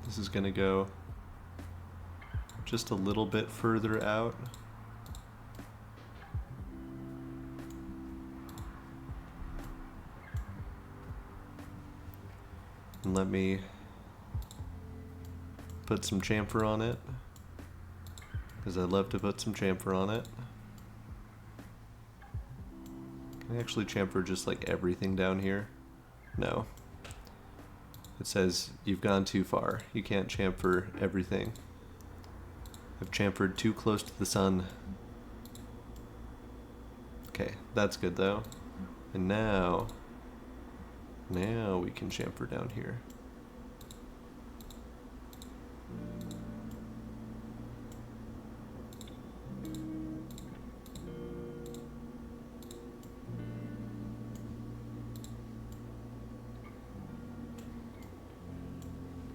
S2: This is gonna go just a little bit further out. And let me put some chamfer on it, because I love to put some chamfer on it. Can I actually chamfer just like everything down here? No. It says you've gone too far. You can't chamfer everything. I've chamfered too close to the sun. Okay, that's good though. And now we can chamfer down here.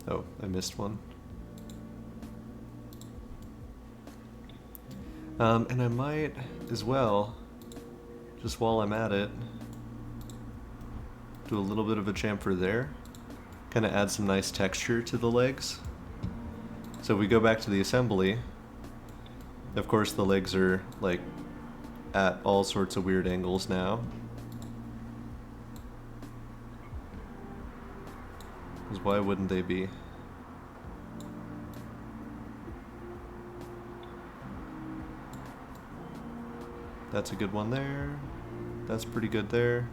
S2: Oh, I missed one. And I might as well, just while I'm at it, do a little bit of a chamfer there. Kind of add some nice texture to the legs. So if we go back to the assembly, Of course, the legs are like at all sorts of weird angles now. Because why wouldn't they be? That's a good one there. That's pretty good there.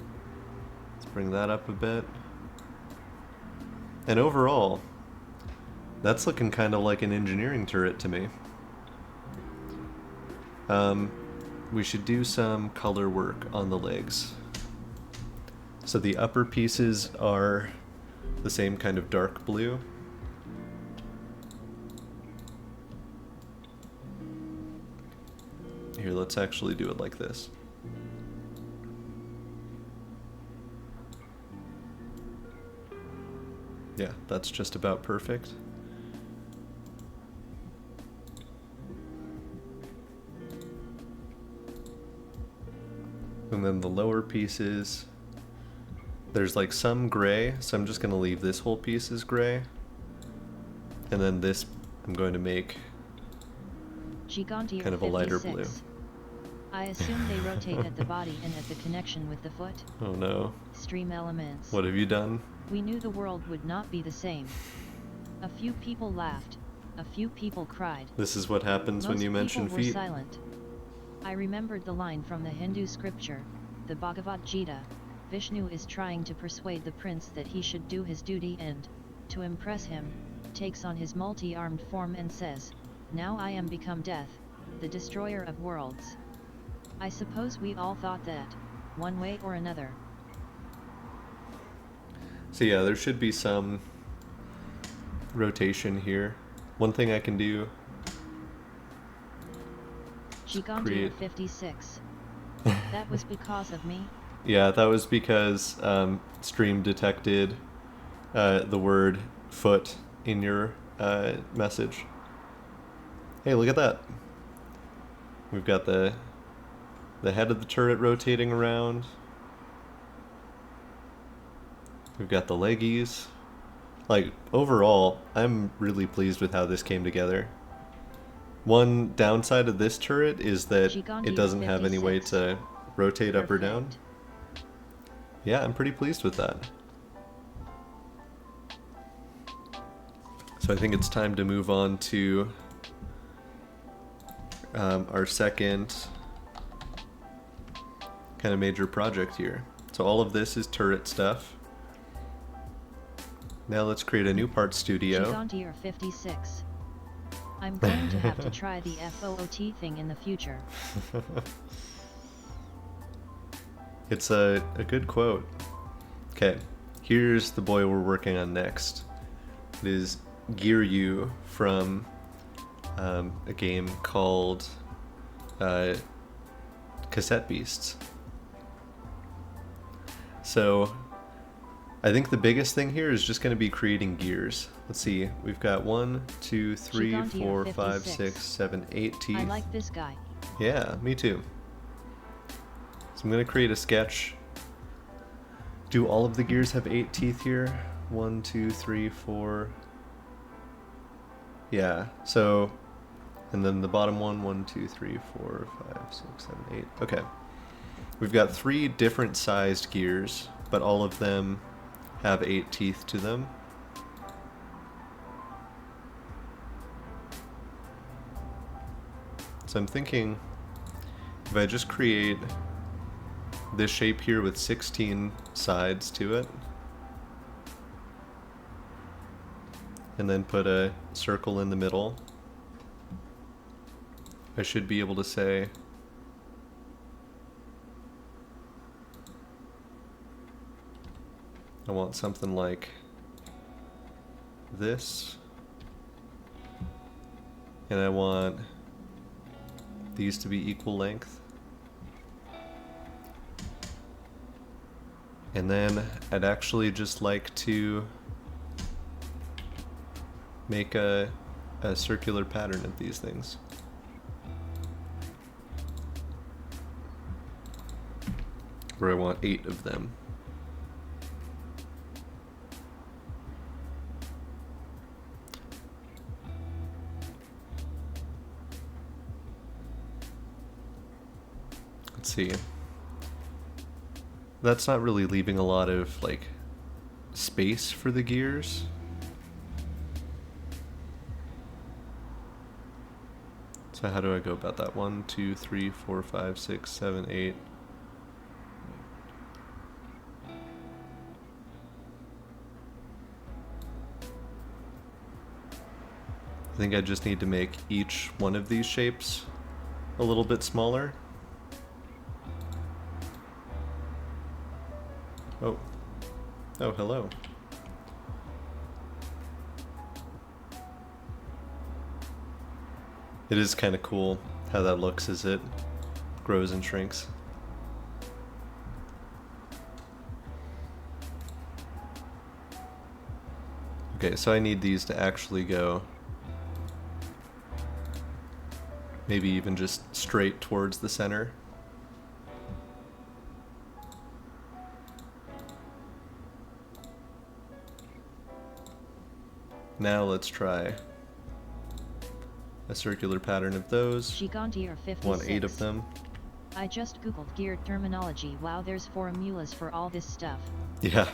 S2: Let's bring that up a bit. And overall, that's looking kind of like an engineering turret to me. We should do some color work on the legs. So the upper pieces are the same kind of dark blue. Here, let's actually do it like this. Yeah, that's just about perfect. And then the lower pieces, there's like some gray, so I'm just going to leave this whole piece as gray. And then this I'm going to make
S1: Gigantier
S2: kind of a lighter
S1: 56.
S2: blue.
S1: I assume they rotate at the body and at the connection with the foot.
S2: Oh no.
S1: Stream elements.
S2: What have you done?
S1: We knew the world would not be the same. A few people laughed. A few people cried.
S2: This is what happens when you mention
S1: Most people
S2: feet.
S1: were silent. I remembered the line from the Hindu scripture, the Bhagavad Gita. Vishnu is trying to persuade the prince that he should do his duty and, to impress him, takes on his multi-armed form and says, "Now I am become death, the destroyer of worlds." I suppose we all thought that, one way or another.
S2: So yeah, there should be some rotation here. One thing I can do,
S1: Gigantier
S2: create-
S1: 56. That was because of me?
S2: yeah, that was because Stream detected the word foot in your message. Hey, look at that. We've got the head of the turret rotating around. We've got the leggies. Like, overall, I'm really pleased with how this came together. One downside of this turret is that it doesn't have any way to rotate up or down.
S1: Perfect.
S2: Yeah, I'm pretty pleased with that. So I think it's time to move on to our second kind of major project here. So all of this is turret stuff. Now let's create a new part studio.
S1: Gigantier 56. I'm going to have to try the FOOT thing in the future.
S2: It's a good quote. Okay, here's the boy we're working on next. It is Giryu from a game called Cassette Beasts. So I think the biggest thing here is just going to be creating gears. Let's see, we've got 1, 2, 3,
S1: Gigantier
S2: 4, 5,
S1: 56.
S2: 6, 7, 8 teeth.
S1: I like this guy.
S2: Yeah, me too. So I'm going to create a sketch. Do all of the gears have 8 teeth here? 1, 2, 3, 4. Yeah, so, and then the bottom one, 1, 2, 3, 4, 5, 6, 7, 8. Okay. We've got 3 different sized gears, but all of them have 8 teeth to them. So I'm thinking if I just create this shape here with 16 sides to it, and then put a circle in the middle, I should be able to say I want something like this, and I want these to be equal length. And then I'd actually just like to make a circular pattern of these things. Where I want 8 of them. see. That's not really leaving a lot of, like, space for the gears. So how do I go about that? 1, 2, 3, 4, 5, 6, 7, 8. I think I just need to make each one of these shapes a little bit smaller. Oh. Oh, hello. It is kind of cool how that looks as it grows and shrinks. Okay, so I need these to actually go maybe even just straight towards the center. Now let's try a circular pattern of those.
S1: Gigantier 56.
S2: Want 8 of them.
S1: I just googled gear terminology. Wow, there's formulas for all this stuff.
S2: Yeah.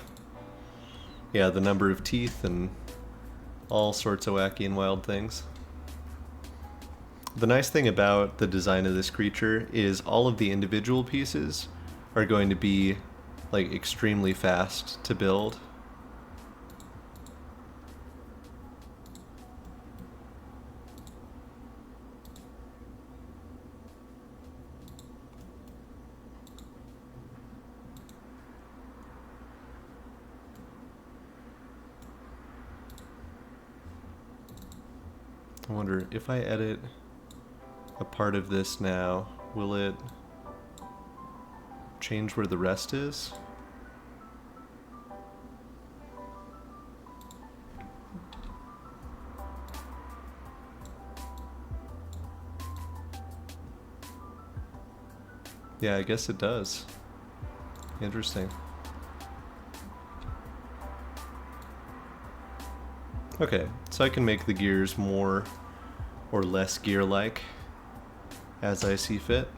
S2: Yeah, the number of teeth and all sorts of wacky and wild things. The nice thing about the design of this creature is all of the individual pieces are going to be like extremely fast to build. I wonder if I edit a part of this now, will it change where the rest is? Yeah, I guess it does. Interesting. Okay, so I can make the gears more or less gear-like as I see fit.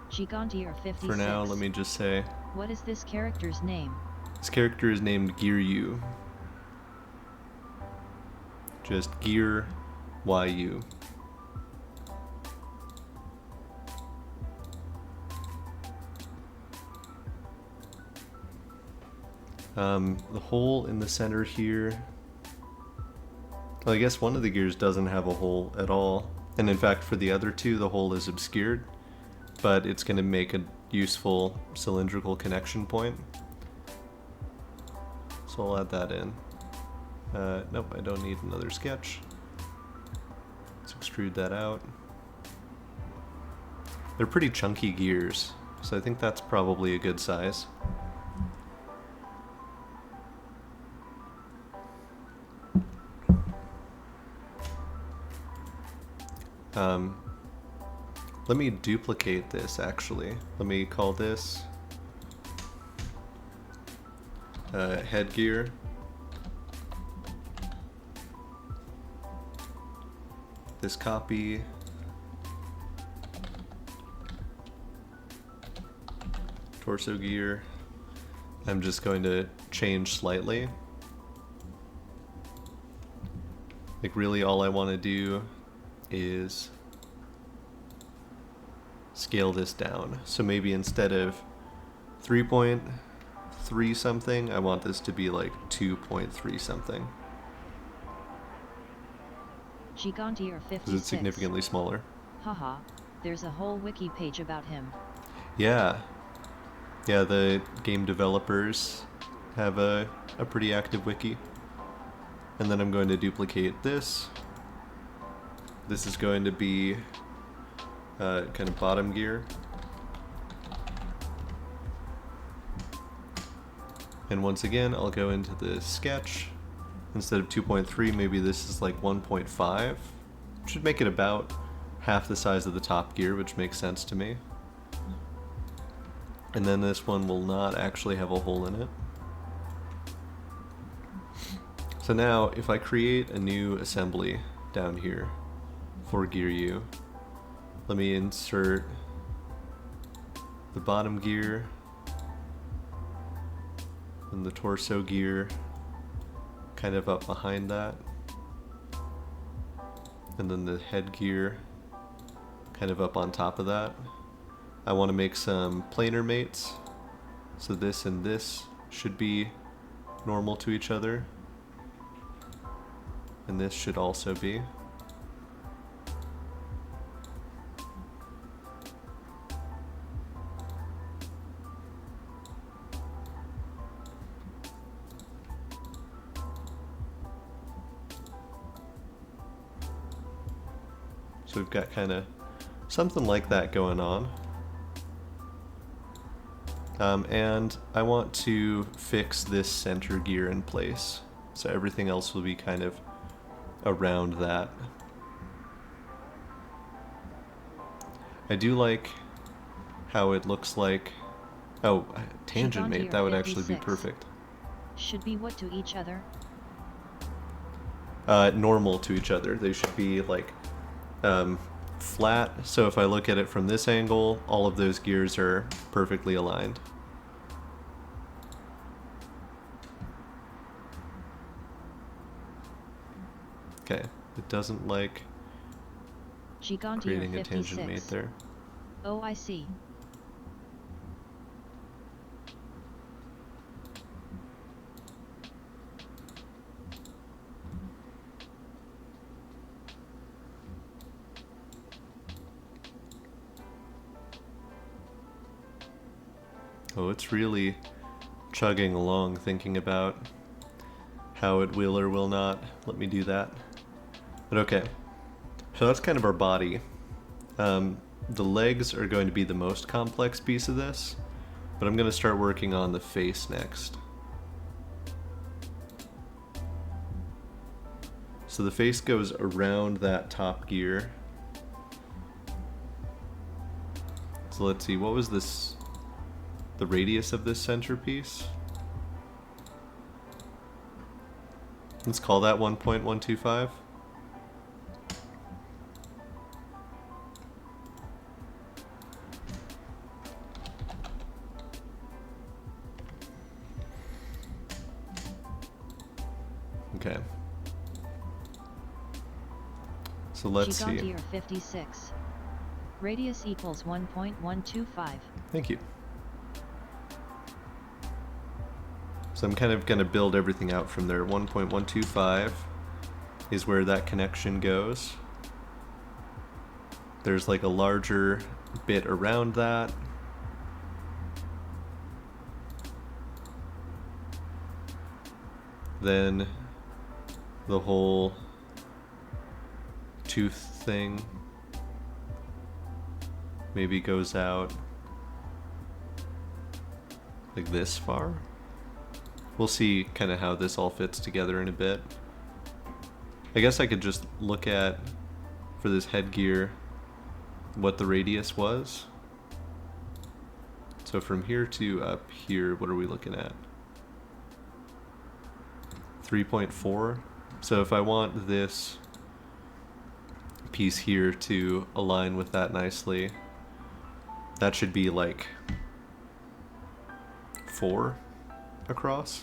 S1: Gigantier 56.
S2: For now, let me just say,
S1: What is this character's name?
S2: this character is named Gear-U. Just Gear YU. The hole in the center here, well, I guess one of the gears doesn't have a hole at all, and in fact for the other two the hole is obscured, but it's going to make a useful cylindrical connection point, so I'll add that in. Nope, I don't need another sketch. Let's extrude that out. They're pretty chunky gears, so I think that's probably a good size. Let me duplicate this actually. Let me call this headgear. This copy. Torso gear. I'm just going to change slightly. Like really all I want to do is scale this down. So maybe instead of 3.3 something, I want this to be like 2.3 something.
S1: Gigantier 56.
S2: Because it's significantly smaller.
S1: Haha, there's a whole wiki page about him.
S2: Yeah. Yeah, the game developers have a pretty active wiki. And then I'm going to duplicate this. This is going to be kind of bottom gear. And once again, I'll go into the sketch. Instead of 2.3, maybe this is like 1.5. Should make it about half the size of the top gear, which makes sense to me. And then this one will not actually have a hole in it. So now, if I create a new assembly down here for Gear-U, let me insert the bottom gear, and the torso gear kind of up behind that, and then the head gear kind of up on top of that. I want to make some planar mates, so this and this should be normal to each other, and this should also be. So we've got kind of something like that going on. And I want to fix this center gear in place, so everything else will be kind of around that. I do like how it looks like, oh, tangent mate, that would actually be perfect.
S1: Should be what to each other?
S2: Normal to each other. They should be like flat, so if I look at it from this angle, all of those gears are perfectly aligned. Okay, it doesn't like creating a tangent mate there.
S1: Oh, I see.
S2: Oh, it's really chugging along, thinking about how it will or will not let me do that. But okay, so that's kind of our body. The legs are going to be the most complex piece of this, but I'm going to start working on the face next. So the face goes around that top gear. So let's see, what was this? The radius of this centerpiece? Let's call that 1.125. Okay. So let's see.
S1: Gear 56. Radius equals 1.125.
S2: Thank you. So I'm kind of going to build everything out from there. 1.125 is where that connection goes. There's like a larger bit around that. Then the whole tooth thing maybe goes out like this far. We'll see kind of how this all fits together in a bit. I guess I could just look at, for this headgear, what the radius was. So from here to up here, what are we looking at? 3.4. So if I want this piece here to align with that nicely, that should be like 4 across.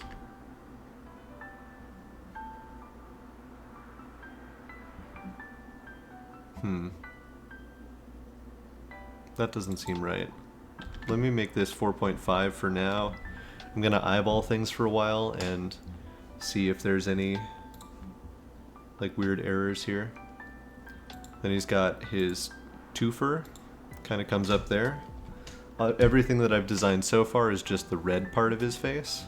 S2: That doesn't seem right. Let me make this 4.5 for now. I'm gonna eyeball things for a while and see if there's any like weird errors here. Then he's got his twofer, kind of comes up there. Everything that I've designed so far is just the red part of his face.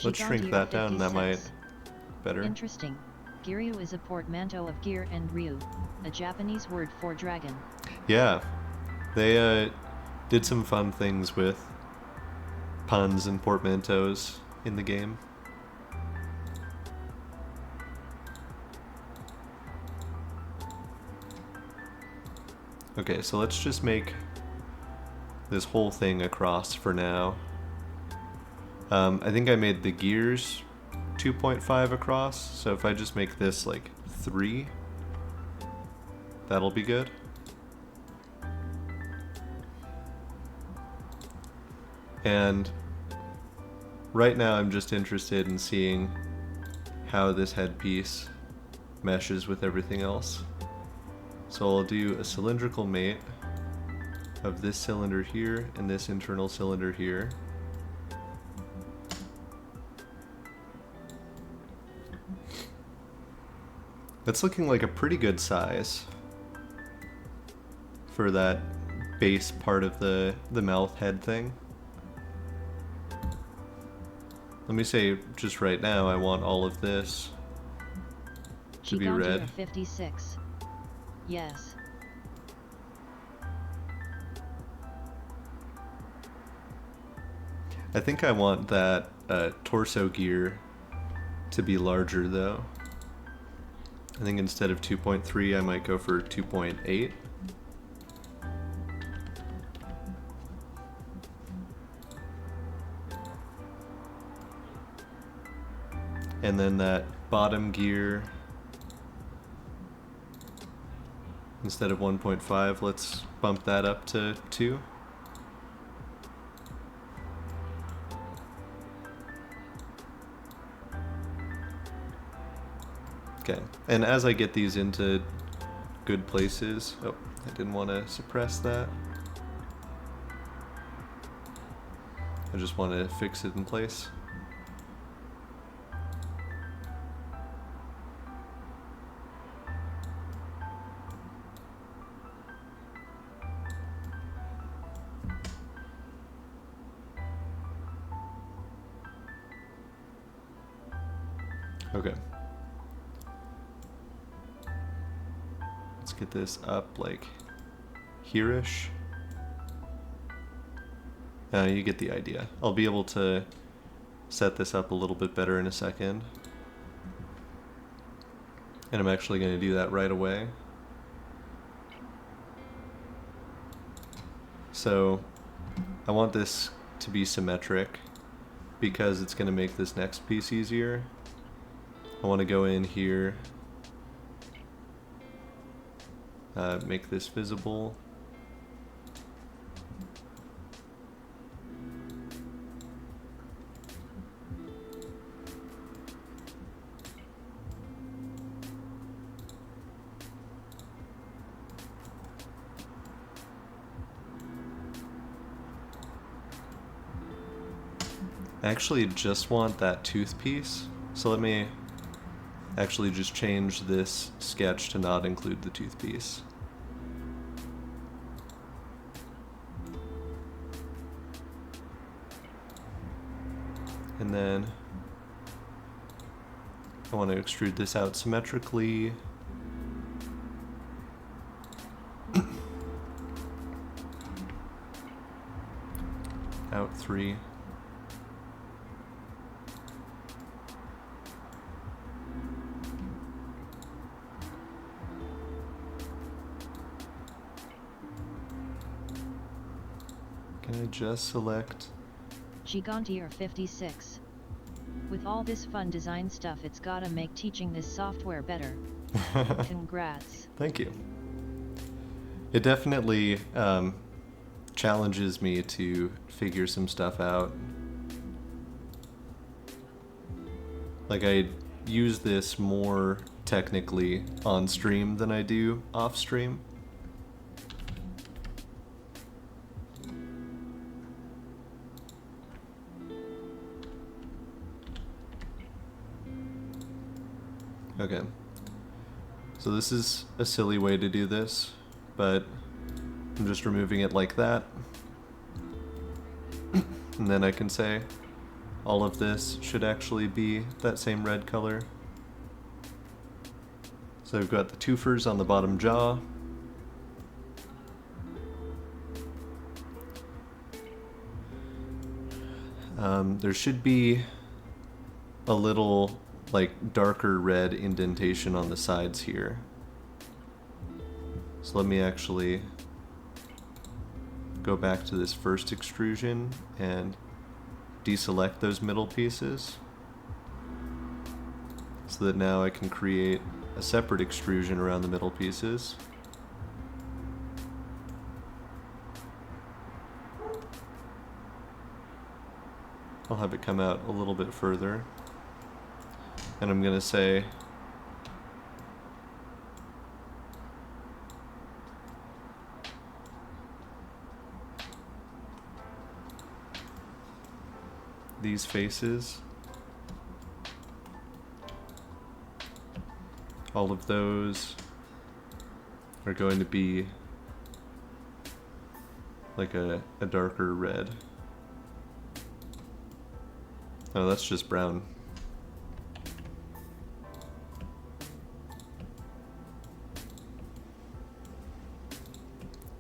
S2: Let's shrink that down, that might better.
S1: Interesting. Giryu is a portmanteau of gear and ryu, a Japanese word for dragon.
S2: Yeah, they did some fun things with puns and portmanteaus in the game. Okay, so let's just make this whole thing across for now. I think I made the gears 2.5 across, so if I just make this like 3, That'll be good. And right now I'm just interested in seeing how this headpiece meshes with everything else. So I'll do a cylindrical mate of this cylinder here and this internal cylinder here. That's looking like a pretty good size for that base part of the mouth head thing. Let me say just right now I want all of this to be red.
S1: 56. Yes.
S2: I think I want that torso gear to be larger though. I think instead of 2.3 I might go for 2.8. And then that bottom gear, instead of 1.5, let's bump that up to 2. Okay, and as I get these into good places, oh, I didn't want to suppress that. I just want to fix it in place. Okay. Let's get this up like here-ish. You get the idea. I'll be able to set this up a little bit better in a second. And I'm actually going to do that right away. So I want this to be symmetric because it's going to make this next piece easier. I want to go in here, make this visible. I actually just want that tooth piece, so let me actually just change this sketch to not include the tooth piece. And then I want to extrude this out symmetrically. Out 3. Can I just select?
S1: Gigantier 56. With all this fun design stuff, it's gotta make teaching this software better. Congrats.
S2: Thank you. It definitely challenges me to figure some stuff out. Like, I use this more technically on stream than I do off stream. Okay, so this is a silly way to do this, but I'm just removing it like that. And then I can say all of this should actually be that same red color. So I've got the twofers on the bottom jaw. There should be a little like darker red indentation on the sides here. So let me actually go back to this first extrusion and deselect those middle pieces so that now I can create a separate extrusion around the middle pieces. I'll have it come out a little bit further. And I'm gonna say these faces, all of those are going to be like a darker red. Oh, that's just brown.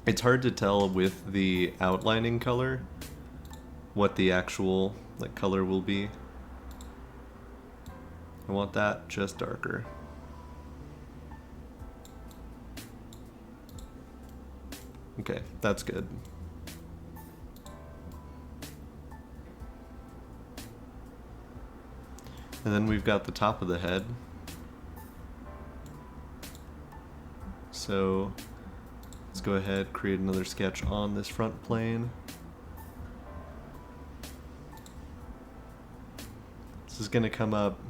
S2: It's hard to tell with the outlining color what the actual like color will be. I want that just darker. Okay, that's good. And then we've got the top of the head. So let's go ahead, create another sketch on this front plane. This is going to come up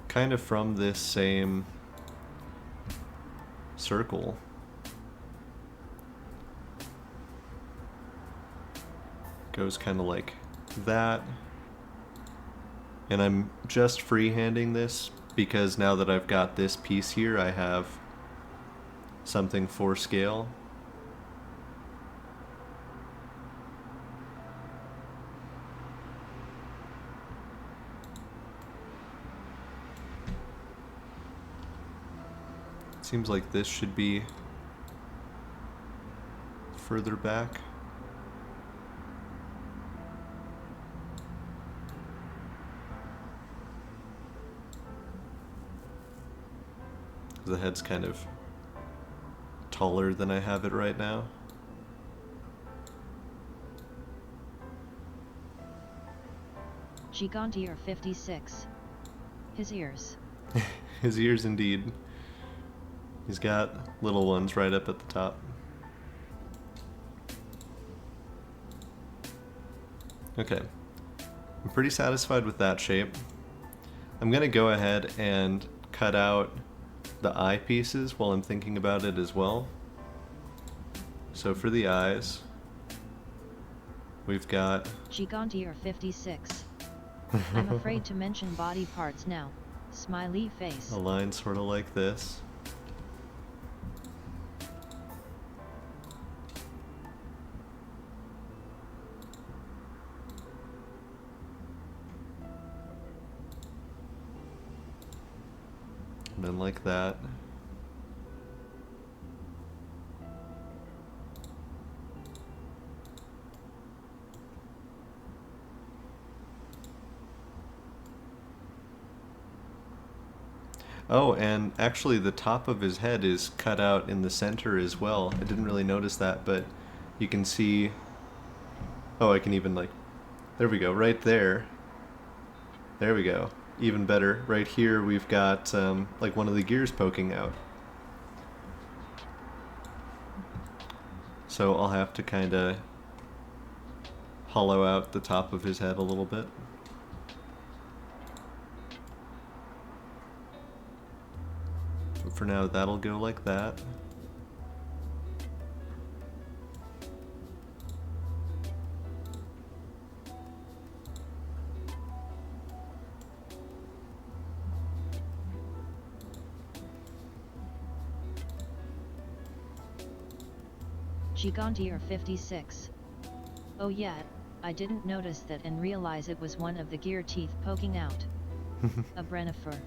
S2: kind of from this same circle. Goes kind of like that. And I'm just freehanding this because now that I've got this piece here, I have something for scale. It seems like this should be further back. The head's kind of taller than I have it right now.
S1: Gigantier 56. His ears.
S2: His ears indeed. He's got little ones right up at the top. Okay. I'm pretty satisfied with that shape. I'm gonna go ahead and cut out the eye pieces while I'm thinking about it as well. So for the eyes, we've got
S1: Gigantier 56. I'm afraid to mention body parts now. Smiley face.
S2: a line sort of like this. And then like that. Oh, and actually the top of his head is cut out in the center as well. I didn't really notice that, but you can see... Oh, I can even like... There we go, right there. There we go. Even better. Right here we've got like one of the gears poking out. So I'll have to kind of hollow out the top of his head a little bit. But for now, that'll go like that.
S1: Gigantier 56. Oh yeah, I didn't notice that and realize it was one of the gear teeth poking out. A Brennifer.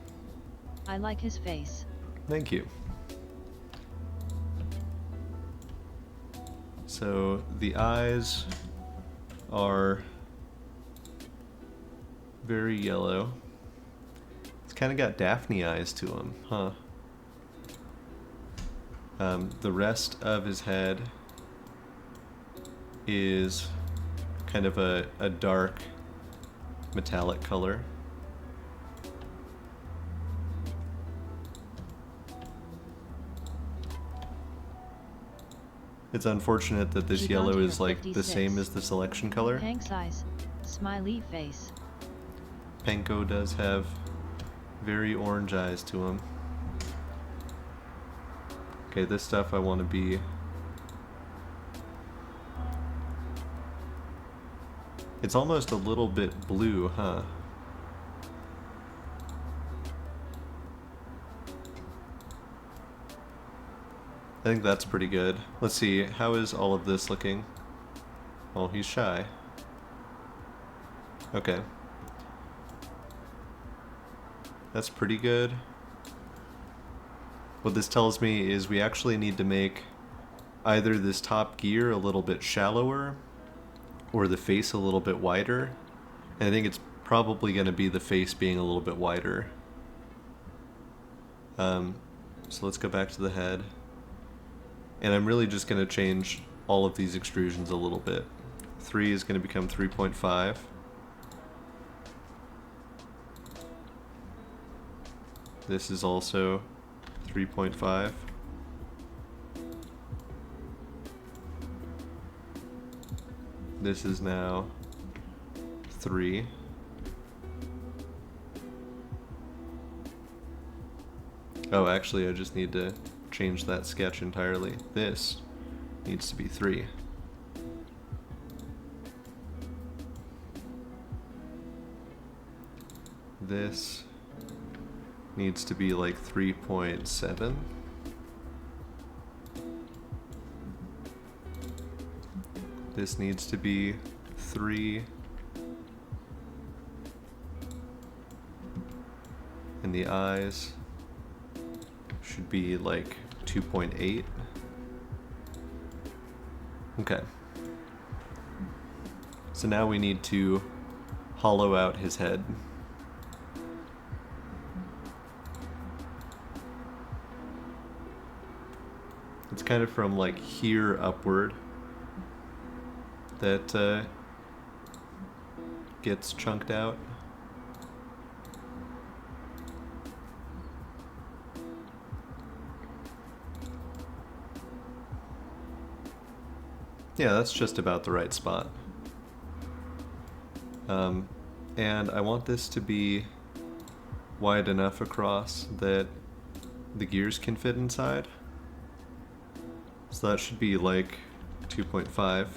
S1: I like his face.
S2: Thank you. So the eyes are very yellow. It's kind of got Daphne eyes to him, huh? The rest of his head is kind of a dark metallic color. It's unfortunate that this yellow is like the same as the selection color.
S1: Hank's eyes. Smiley face.
S2: Penko does have very orange eyes to him. Okay, this stuff I want to be... It's almost a little bit blue, huh? I think that's pretty good. Let's see, how is all of this looking? Oh, he's shy. Okay. That's pretty good. What this tells me is we actually need to make either this top gear a little bit shallower or the face a little bit wider. And I think it's probably going to be the face being a little bit wider. So let's go back to the head. And I'm really just going to change all of these extrusions a little bit. 3 is going to become 3.5. This is also 3.5. This is now 3. Oh, actually, I just need to change that sketch entirely. This needs to be 3. This needs to be like 3.7. This needs to be 3. And the eyes should be like 2.8. Okay. So now we need to hollow out his head. It's kind of from like here upward that gets chunked out. Yeah, that's just about the right spot. And I want this to be wide enough across that the gears can fit inside. So that should be like 2.5.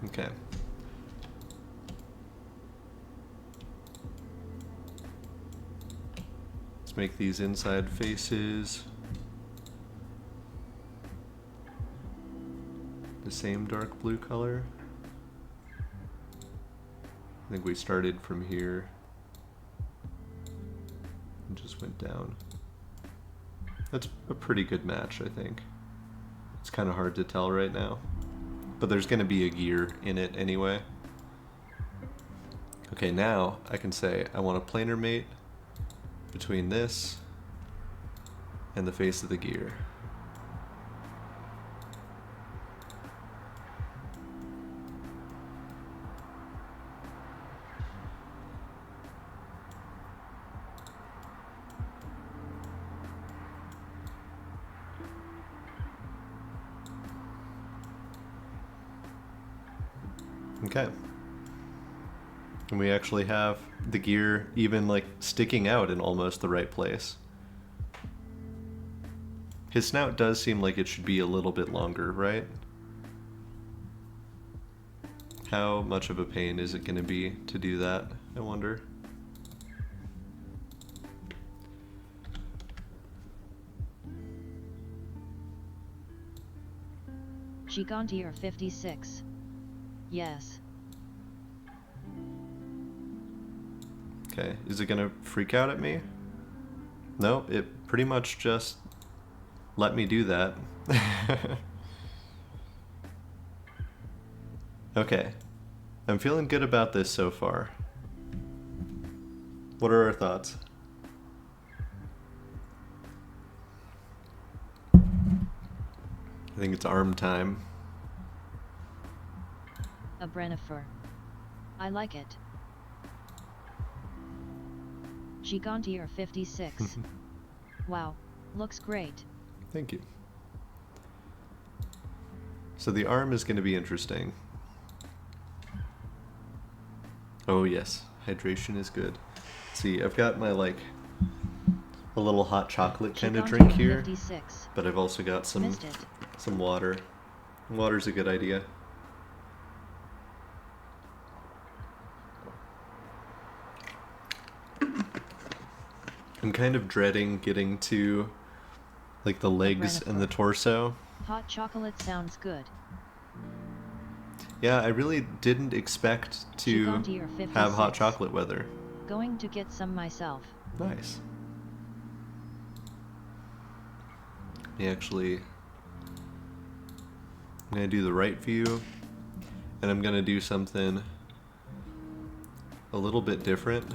S2: Okay. Let's make these inside faces the same dark blue color. I think we started from here and just went down. That's a pretty good match, I think. It's kind of hard to tell right now, but there's going to be a gear in it anyway. Okay, now I can say I want a planar mate between this and the face of the gear. Okay. And we actually have the gear even like sticking out in almost the right place. His snout does seem like it should be a little bit longer, right? How much of a pain is it going to be to do that, I wonder?
S1: Gigantier 56. Yes.
S2: Okay, is it gonna freak out at me? No, it pretty much just let me do that. Okay, I'm feeling good about this so far. What are our thoughts? I think it's arm time.
S1: A Brennifer. I like it. Gigantier 56. Wow, looks great.
S2: Thank you. So the arm is going to be interesting. Oh yes, hydration is good. Let's see, I've got my like a little hot chocolate kind of drink here,
S1: 56.
S2: but I've also got some water. Water's a good idea. I'm kind of dreading getting to like the legs and the torso.
S1: Hot chocolate sounds good.
S2: Yeah, I really didn't expect to have hot chocolate weather.
S1: Going to get some myself.
S2: Nice. I'm gonna do the right view, and I'm gonna do something a little bit different.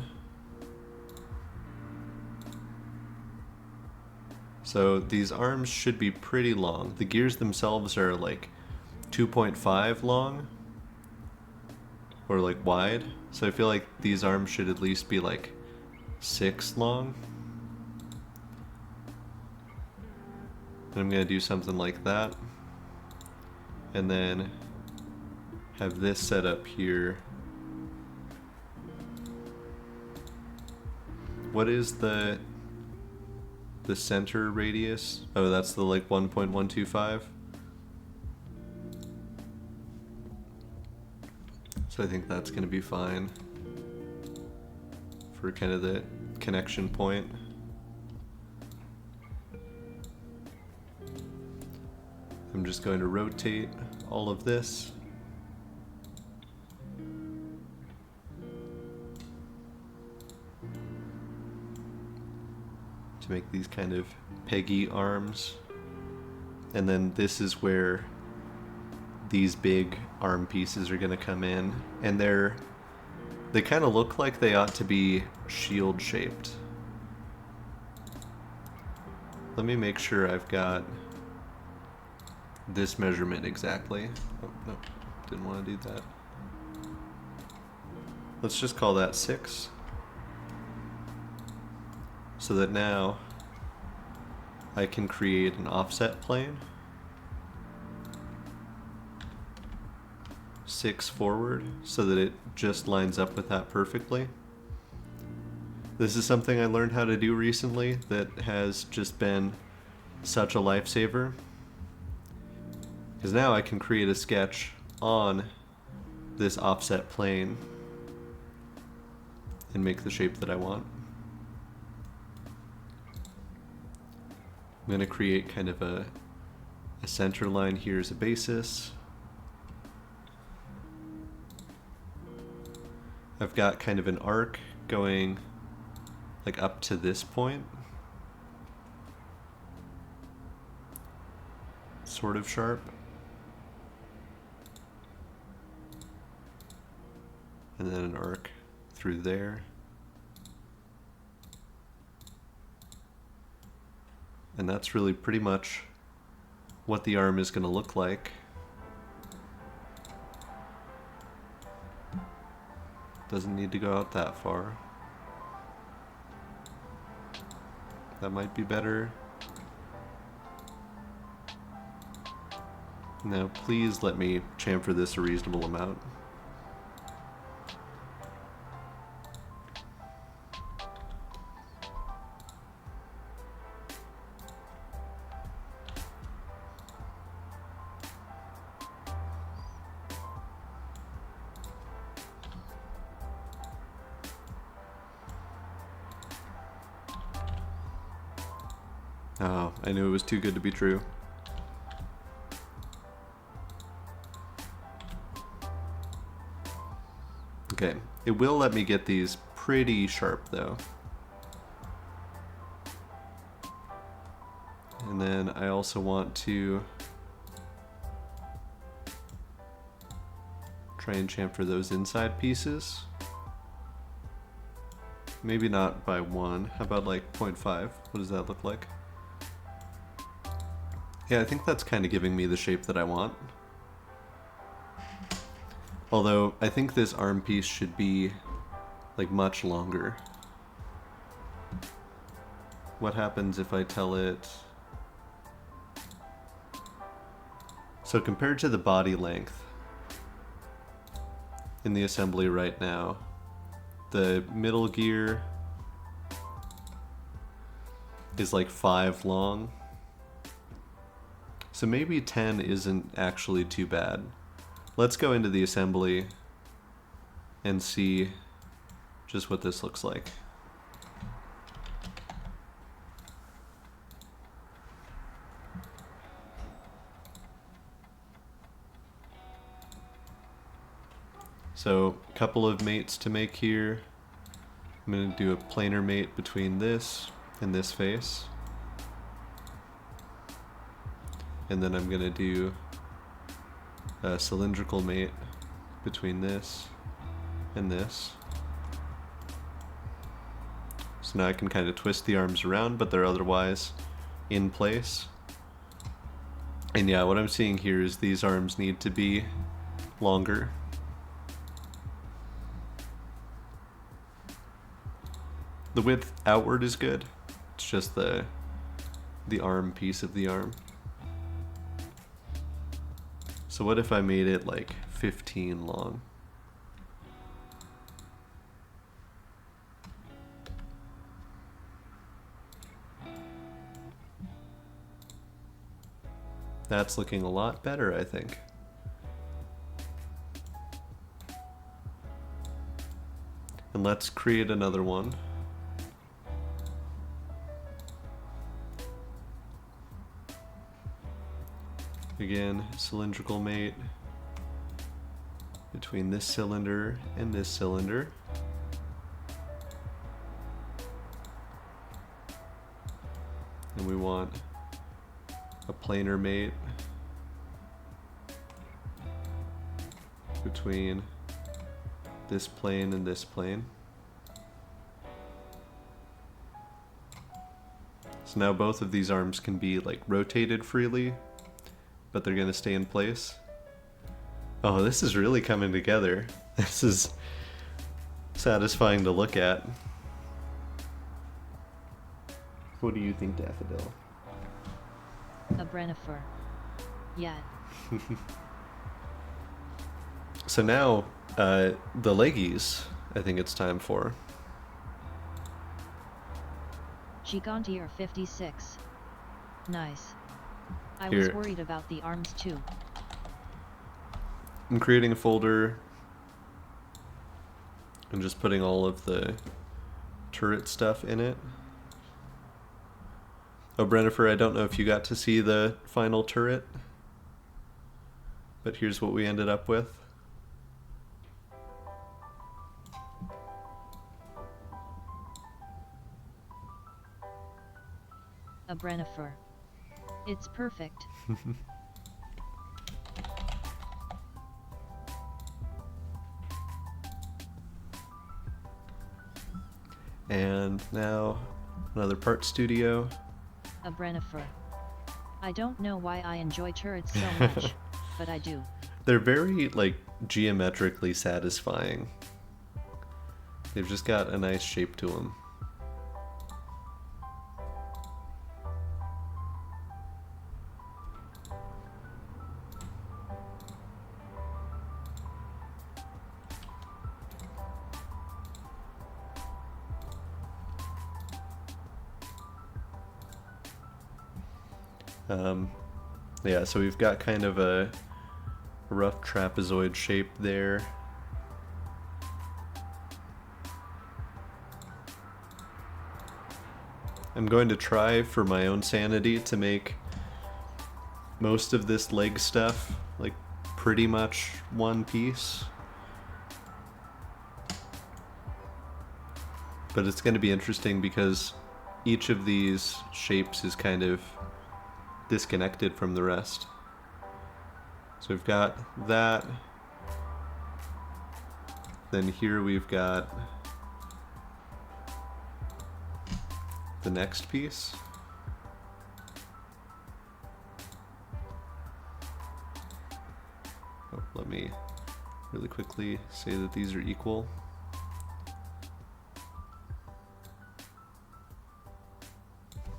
S2: So these arms should be pretty long. The gears themselves are like 2.5 long, or like wide. So I feel like these arms should at least be like 6 long. And I'm gonna do something like that. And then have this set up here. What is the center radius? Oh, that's the like 1.125. So I think that's going to be fine for kind of the connection point. I'm just going to rotate all of this. To make these kind of peggy arms. And then this is where these big arm pieces are going to come in, and they kind of look like they ought to be shield shaped. Let me make sure I've got this measurement exactly. Oh, no, didn't want to do that. Let's just call that 6. So that now I can create an offset plane. 6 forward, so that it just lines up with that perfectly. This is something I learned how to do recently that has just been such a lifesaver. Because now I can create a sketch on this offset plane and make the shape that I want. I'm going to create kind of a center line here as a basis. I've got kind of an arc going like up to this point. Sort of sharp. And then an arc through there. And that's really pretty much what the arm is going to look like. Doesn't need to go out that far. That might be better. Now please let me chamfer this a reasonable amount. Oh, I knew it was too good to be true. Okay, it will let me get these pretty sharp though. And then I also want to try and chamfer those inside pieces. Maybe not by 1. How about like 0.5? What does that look like? Yeah, I think that's kind of giving me the shape that I want. Although, I think this arm piece should be, like, much longer. What happens if I tell it... So compared to the body length in the assembly right now, the middle gear is like 5 long. So maybe 10 isn't actually too bad. Let's go into the assembly and see just what this looks like. So, a couple of mates to make here. I'm going to do a planar mate between this and this face. And then I'm going to do a cylindrical mate between this and this. So now I can kind of twist the arms around, but they're otherwise in place. And yeah, what I'm seeing here is these arms need to be longer. The width outward is good. It's just the arm piece of the arm. So what if I made it like 15 long? That's looking a lot better, I think. And let's create another one. Again, cylindrical mate between this cylinder and this cylinder. And we want a planar mate between this plane and this plane. So now both of these arms can be like rotated freely, but they're gonna stay in place. Oh, this is really coming together. This is satisfying to look at. What do you think, Daffodil?
S1: A Brennifer. Yeah.
S2: So now, the leggies, I think it's time for.
S1: Gigantier 56. Nice. I
S2: Here.
S1: was worried about the arms too.
S2: I'm creating a folder and just putting all of the turret stuff in it. Oh, Brennifer, I don't know if you got to see the final turret, but here's what we ended up with.
S1: A Brennifer. It's perfect.
S2: And now another part studio.
S1: A Brennifer. I don't know why I enjoy turrets so much, but I do.
S2: They're very, like, geometrically satisfying. They've just got a nice shape to them. Yeah, so we've got kind of a rough trapezoid shape there. I'm going to try, for my own sanity, to make most of this leg stuff like pretty much one piece. But it's going to be interesting because each of these shapes is kind of disconnected from the rest. So we've got that. Then here we've got the next piece. me really quickly say that these are equal.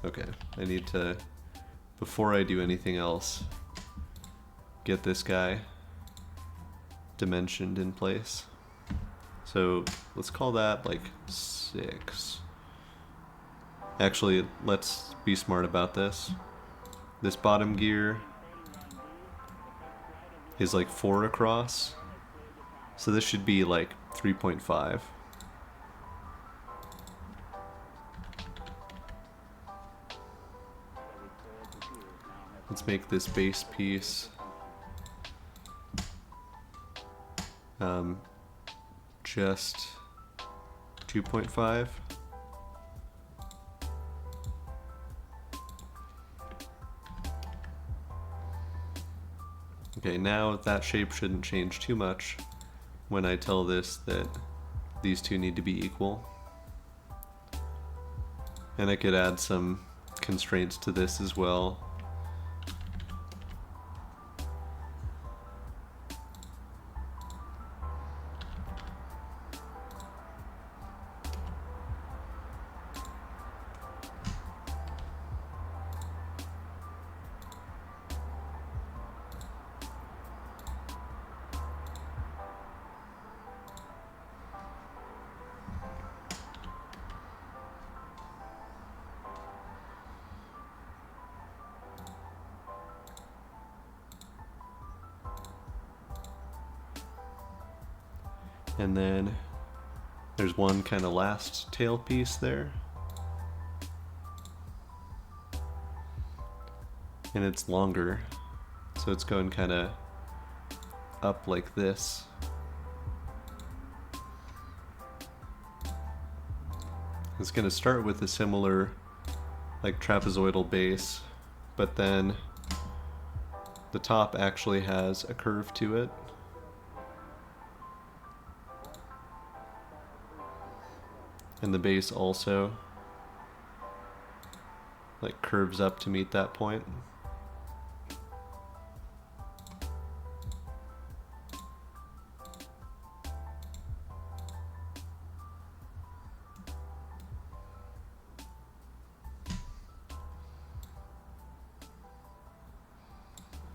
S2: Okay, I need to, before I do anything else, get this guy dimensioned in place. So let's call that like 6. Actually, let's be smart about this. This bottom gear is like 4 across. So this should be like 3.5. Let's make this base piece just 2.5. Okay, now that shape shouldn't change too much when I tell this that these two need to be equal. And I could add some constraints to this as well. And then there's one kind of last tail piece there. And it's longer, so it's going kind of up like this. It's going to start with a similar like trapezoidal base, but then the top actually has a curve to it. And the base also like curves up to meet that point.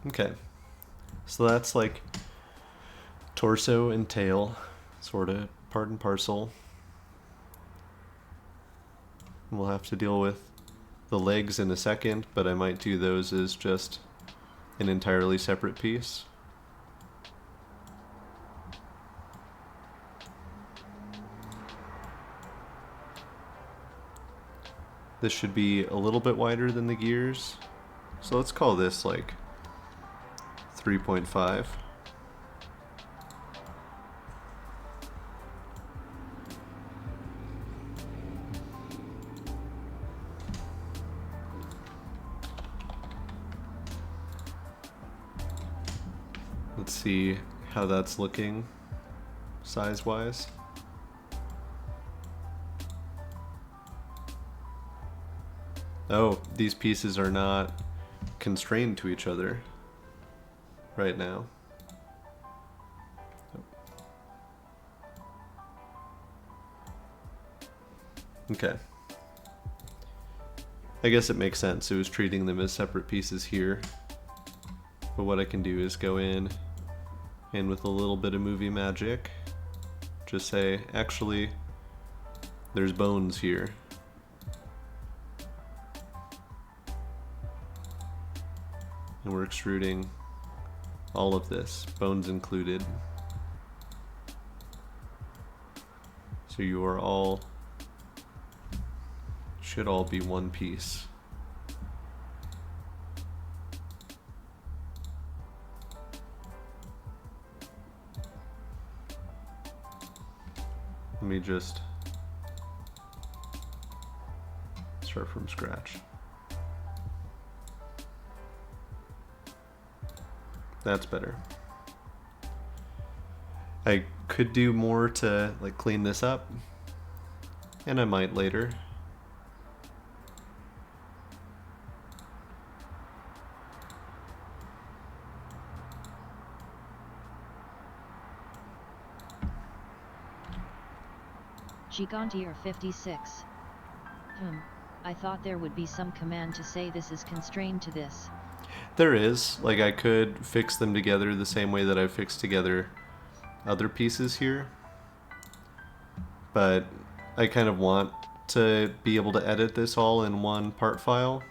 S2: Okay, so that's like torso and tail, sort of part and parcel. We'll have to deal with the legs in a second, but I might do those as just an entirely separate piece. This should be a little bit wider than the gears, so let's call this like 3.5. Let's see how that's looking size-wise. Oh, these pieces are not constrained to each other right now. Okay. I guess it makes sense. It was treating them as separate pieces here. But what I can do is go in and with a little bit of movie magic, just say, actually, there's bones here. And we're extruding all of this, bones included. So you are all, should all be one piece. Let me just start from scratch. That's better. I could do more to like clean this up, and I might later.
S1: Gigantier 56. I thought there would be some command to say this is constrained to this.
S2: There is. Like, I could fix them together the same way that I've fixed together other pieces here. But I kind of want to be able to edit this all in one part file.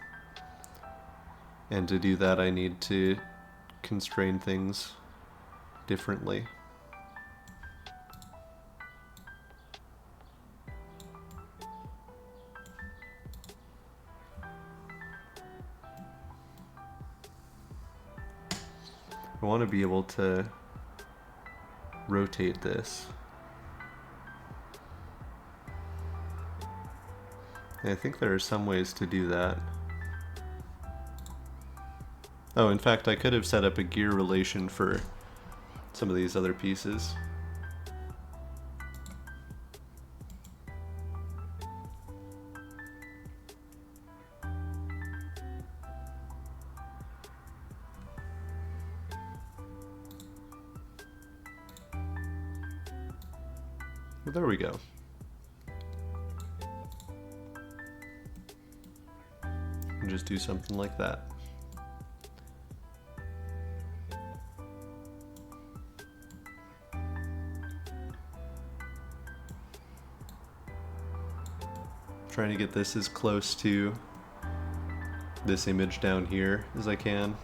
S2: And to do that, I need to constrain things differently. I want to be able to rotate this. And I think there are some ways to do that. Oh, in fact, I could have set up a gear relation for some of these other pieces. Well, there we go. And just do something like that. Trying to get this as close to this image down here as I can.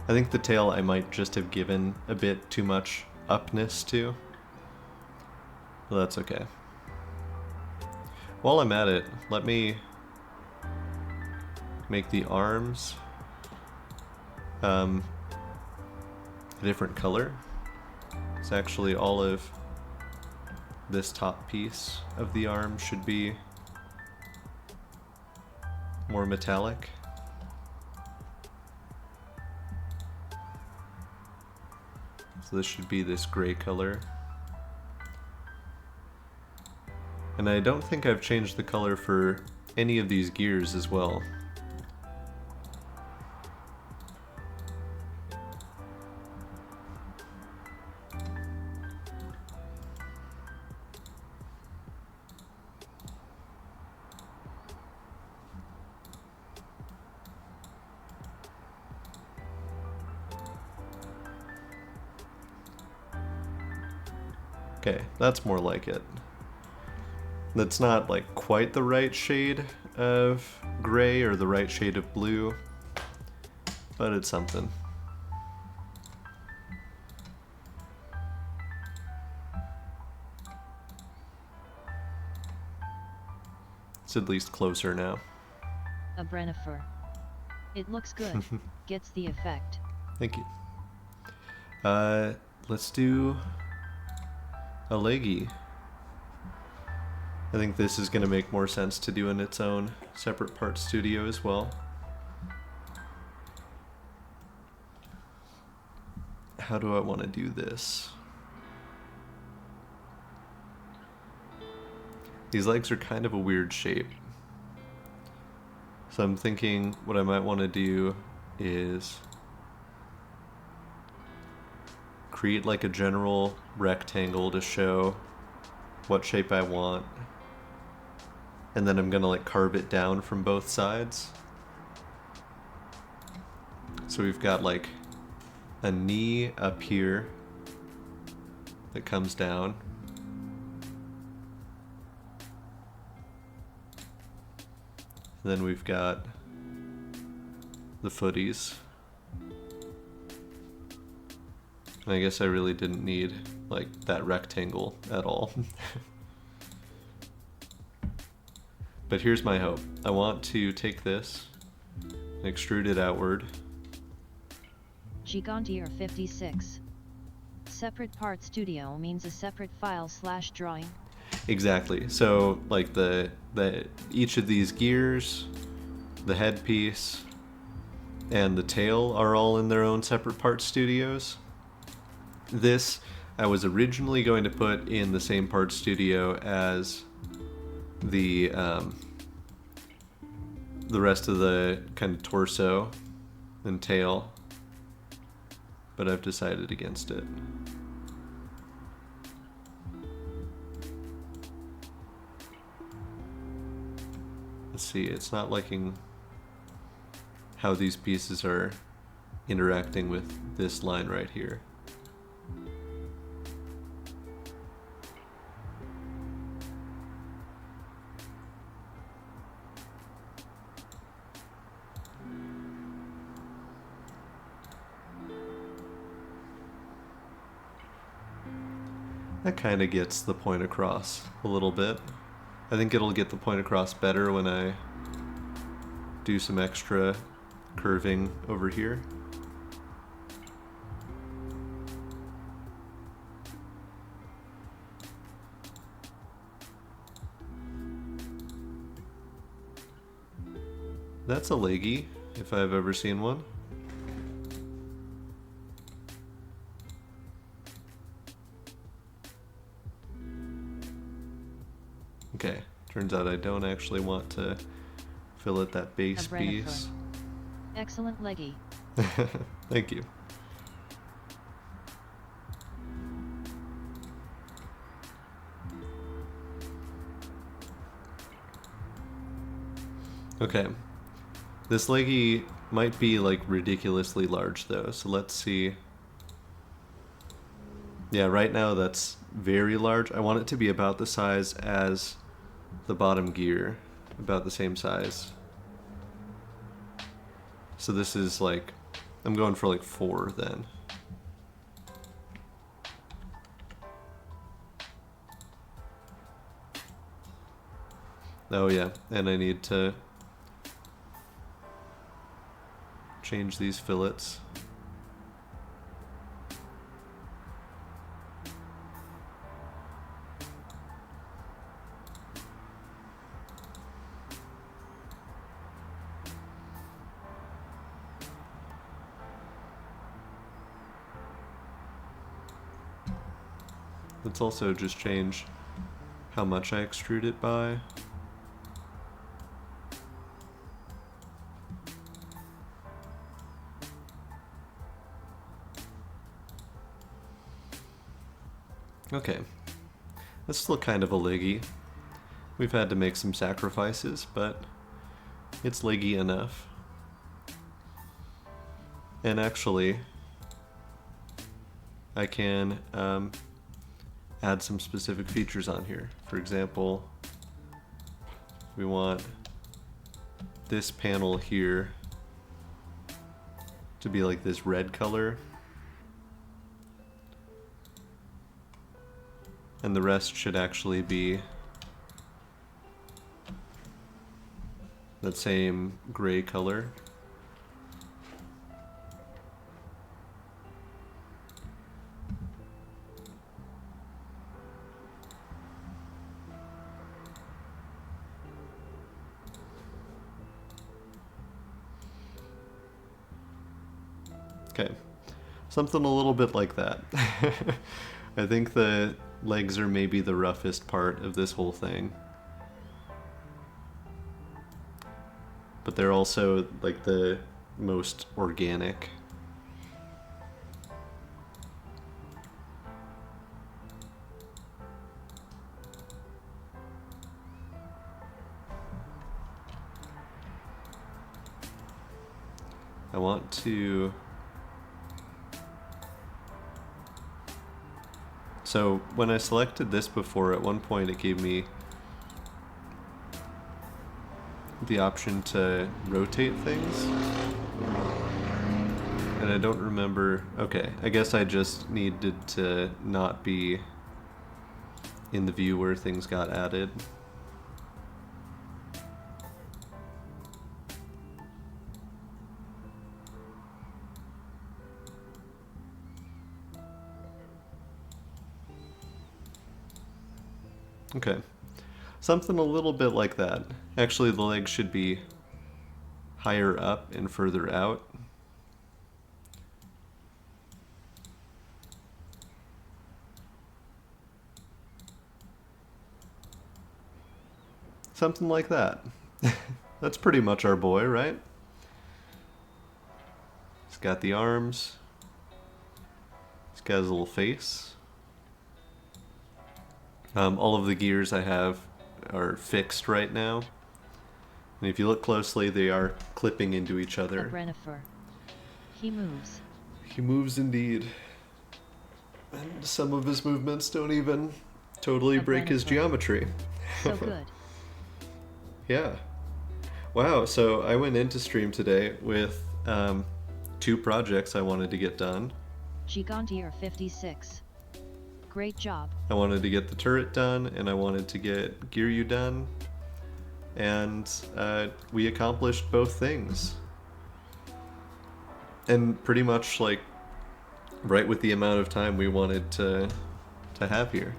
S2: I think the tail I might just have given a bit too much upness to. Well, that's okay. While I'm at it, let me make the arms a different color. It's actually all of this top piece of the arm should be more metallic. So this should be this gray color. And I don't think I've changed the color for any of these gears as well. Okay, that's more like it. That's not like quite the right shade of gray or the right shade of blue, but it's something. It's at least closer now.
S1: A Brennifer. It looks good. Gets the effect.
S2: Thank you. Let's do a leggy. I think this is going to make more sense to do in its own separate part studio as well. How do I want to do this? These legs are kind of a weird shape. So I'm thinking what I might want to do is create like a general rectangle to show what shape I want. And then I'm gonna like carve it down from both sides. So we've got like a knee up here that comes down. And then we've got the footies. And I guess I really didn't need like that rectangle at all. But here's my hope. I want to take this and extrude it outward.
S1: Gigantier 56. Separate part studio means a separate file / drawing.
S2: Exactly. So like the each of these gears, the headpiece, and the tail are all in their own separate part studios. This I was originally going to put in the same part studio as the rest of the kind of torso and tail, but I've decided against it. Let's see, it's not liking how these pieces are interacting with this line right here. That kind of gets the point across a little bit. I think it'll get the point across better when I do some extra curving over here. That's a leggy, if I've ever seen one. Okay, turns out I don't actually want to fillet that base piece.
S1: Excellent leggy.
S2: Thank you. Okay. This leggy might be like ridiculously large though, so let's see. Yeah, right now that's very large. I want it to be about the size as the bottom gear, about the same size. So this is like, I'm going for like 4 then. Oh yeah, and I need to change these fillets. Let's also just change how much I extrude it by. Okay, that's still kind of a leggy. We've had to make some sacrifices, but it's leggy enough. And actually, I can add some specific features on here. For example, we want this panel here to be like this red color. And the rest should actually be that same gray color. Okay, something a little bit like that. I think the legs are maybe the roughest part of this whole thing. But they're also like the most organic. I want to... So when I selected this before, at one point it gave me the option to rotate things. And I don't remember... Okay, I guess I just needed to not be in the view where things got added. Okay, something a little bit like that. Actually, the legs should be higher up and further out. Something like that. That's pretty much our boy, right? He's got the arms. He's got his little face. All of the gears I have are fixed right now. And if you look closely, they are clipping into each
S1: A
S2: other.
S1: Brennifer. He moves.
S2: He moves indeed. And some of his movements don't even totally
S1: A
S2: break his
S1: Brennifer.
S2: geometry.
S1: So good.
S2: Yeah. Wow, so I went into stream today with 2 projects I wanted to get done.
S1: Gigantier 56. Great job.
S2: I wanted to get the turret done, and I wanted to get Giryu done. And we accomplished both things. And pretty much like right with the amount of time we wanted to have here.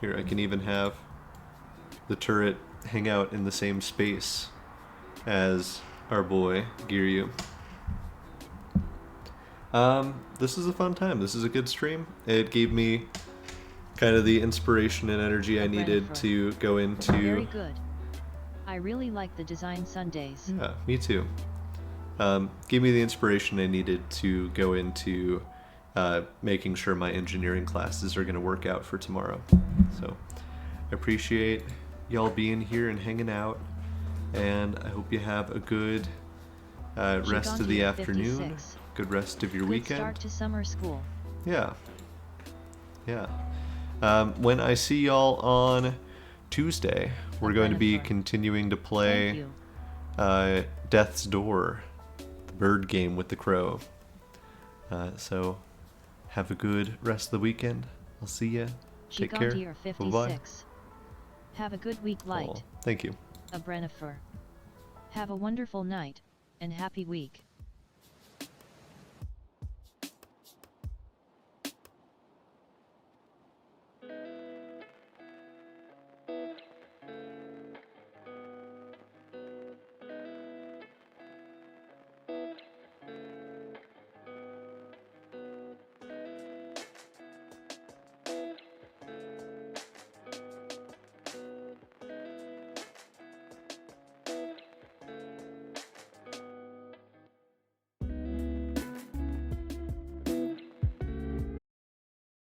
S2: Here, I can even have the turret hang out in the same space as our boy, Giryu. This is a fun time. This is a good stream. It gave me kind of the inspiration and energy I needed
S1: Brennifer.
S2: to go into...
S1: Very good. I really like the design Sundays.
S2: Yeah, me too. Gave me the inspiration I needed to go into making sure my engineering classes are going to work out for tomorrow. So I appreciate y'all being here and hanging out, and I hope you have a good rest of the
S1: Gigantier
S2: afternoon,
S1: 56.
S2: good rest of your
S1: Good
S2: weekend.
S1: start to summer school.
S2: Yeah. Yeah. When I see y'all on Tuesday, we're going to be
S1: Brennifer.
S2: continuing to
S1: Thank
S2: play
S1: you.
S2: Death's Door, the bird game with the crow. So have a good rest of the weekend. I'll see ya. Take care.
S1: Gigantier
S2: Bye-bye.
S1: 56. Have a good week, Light.
S2: Oh, thank you.
S1: A Brennifer. Have a wonderful night, and happy week.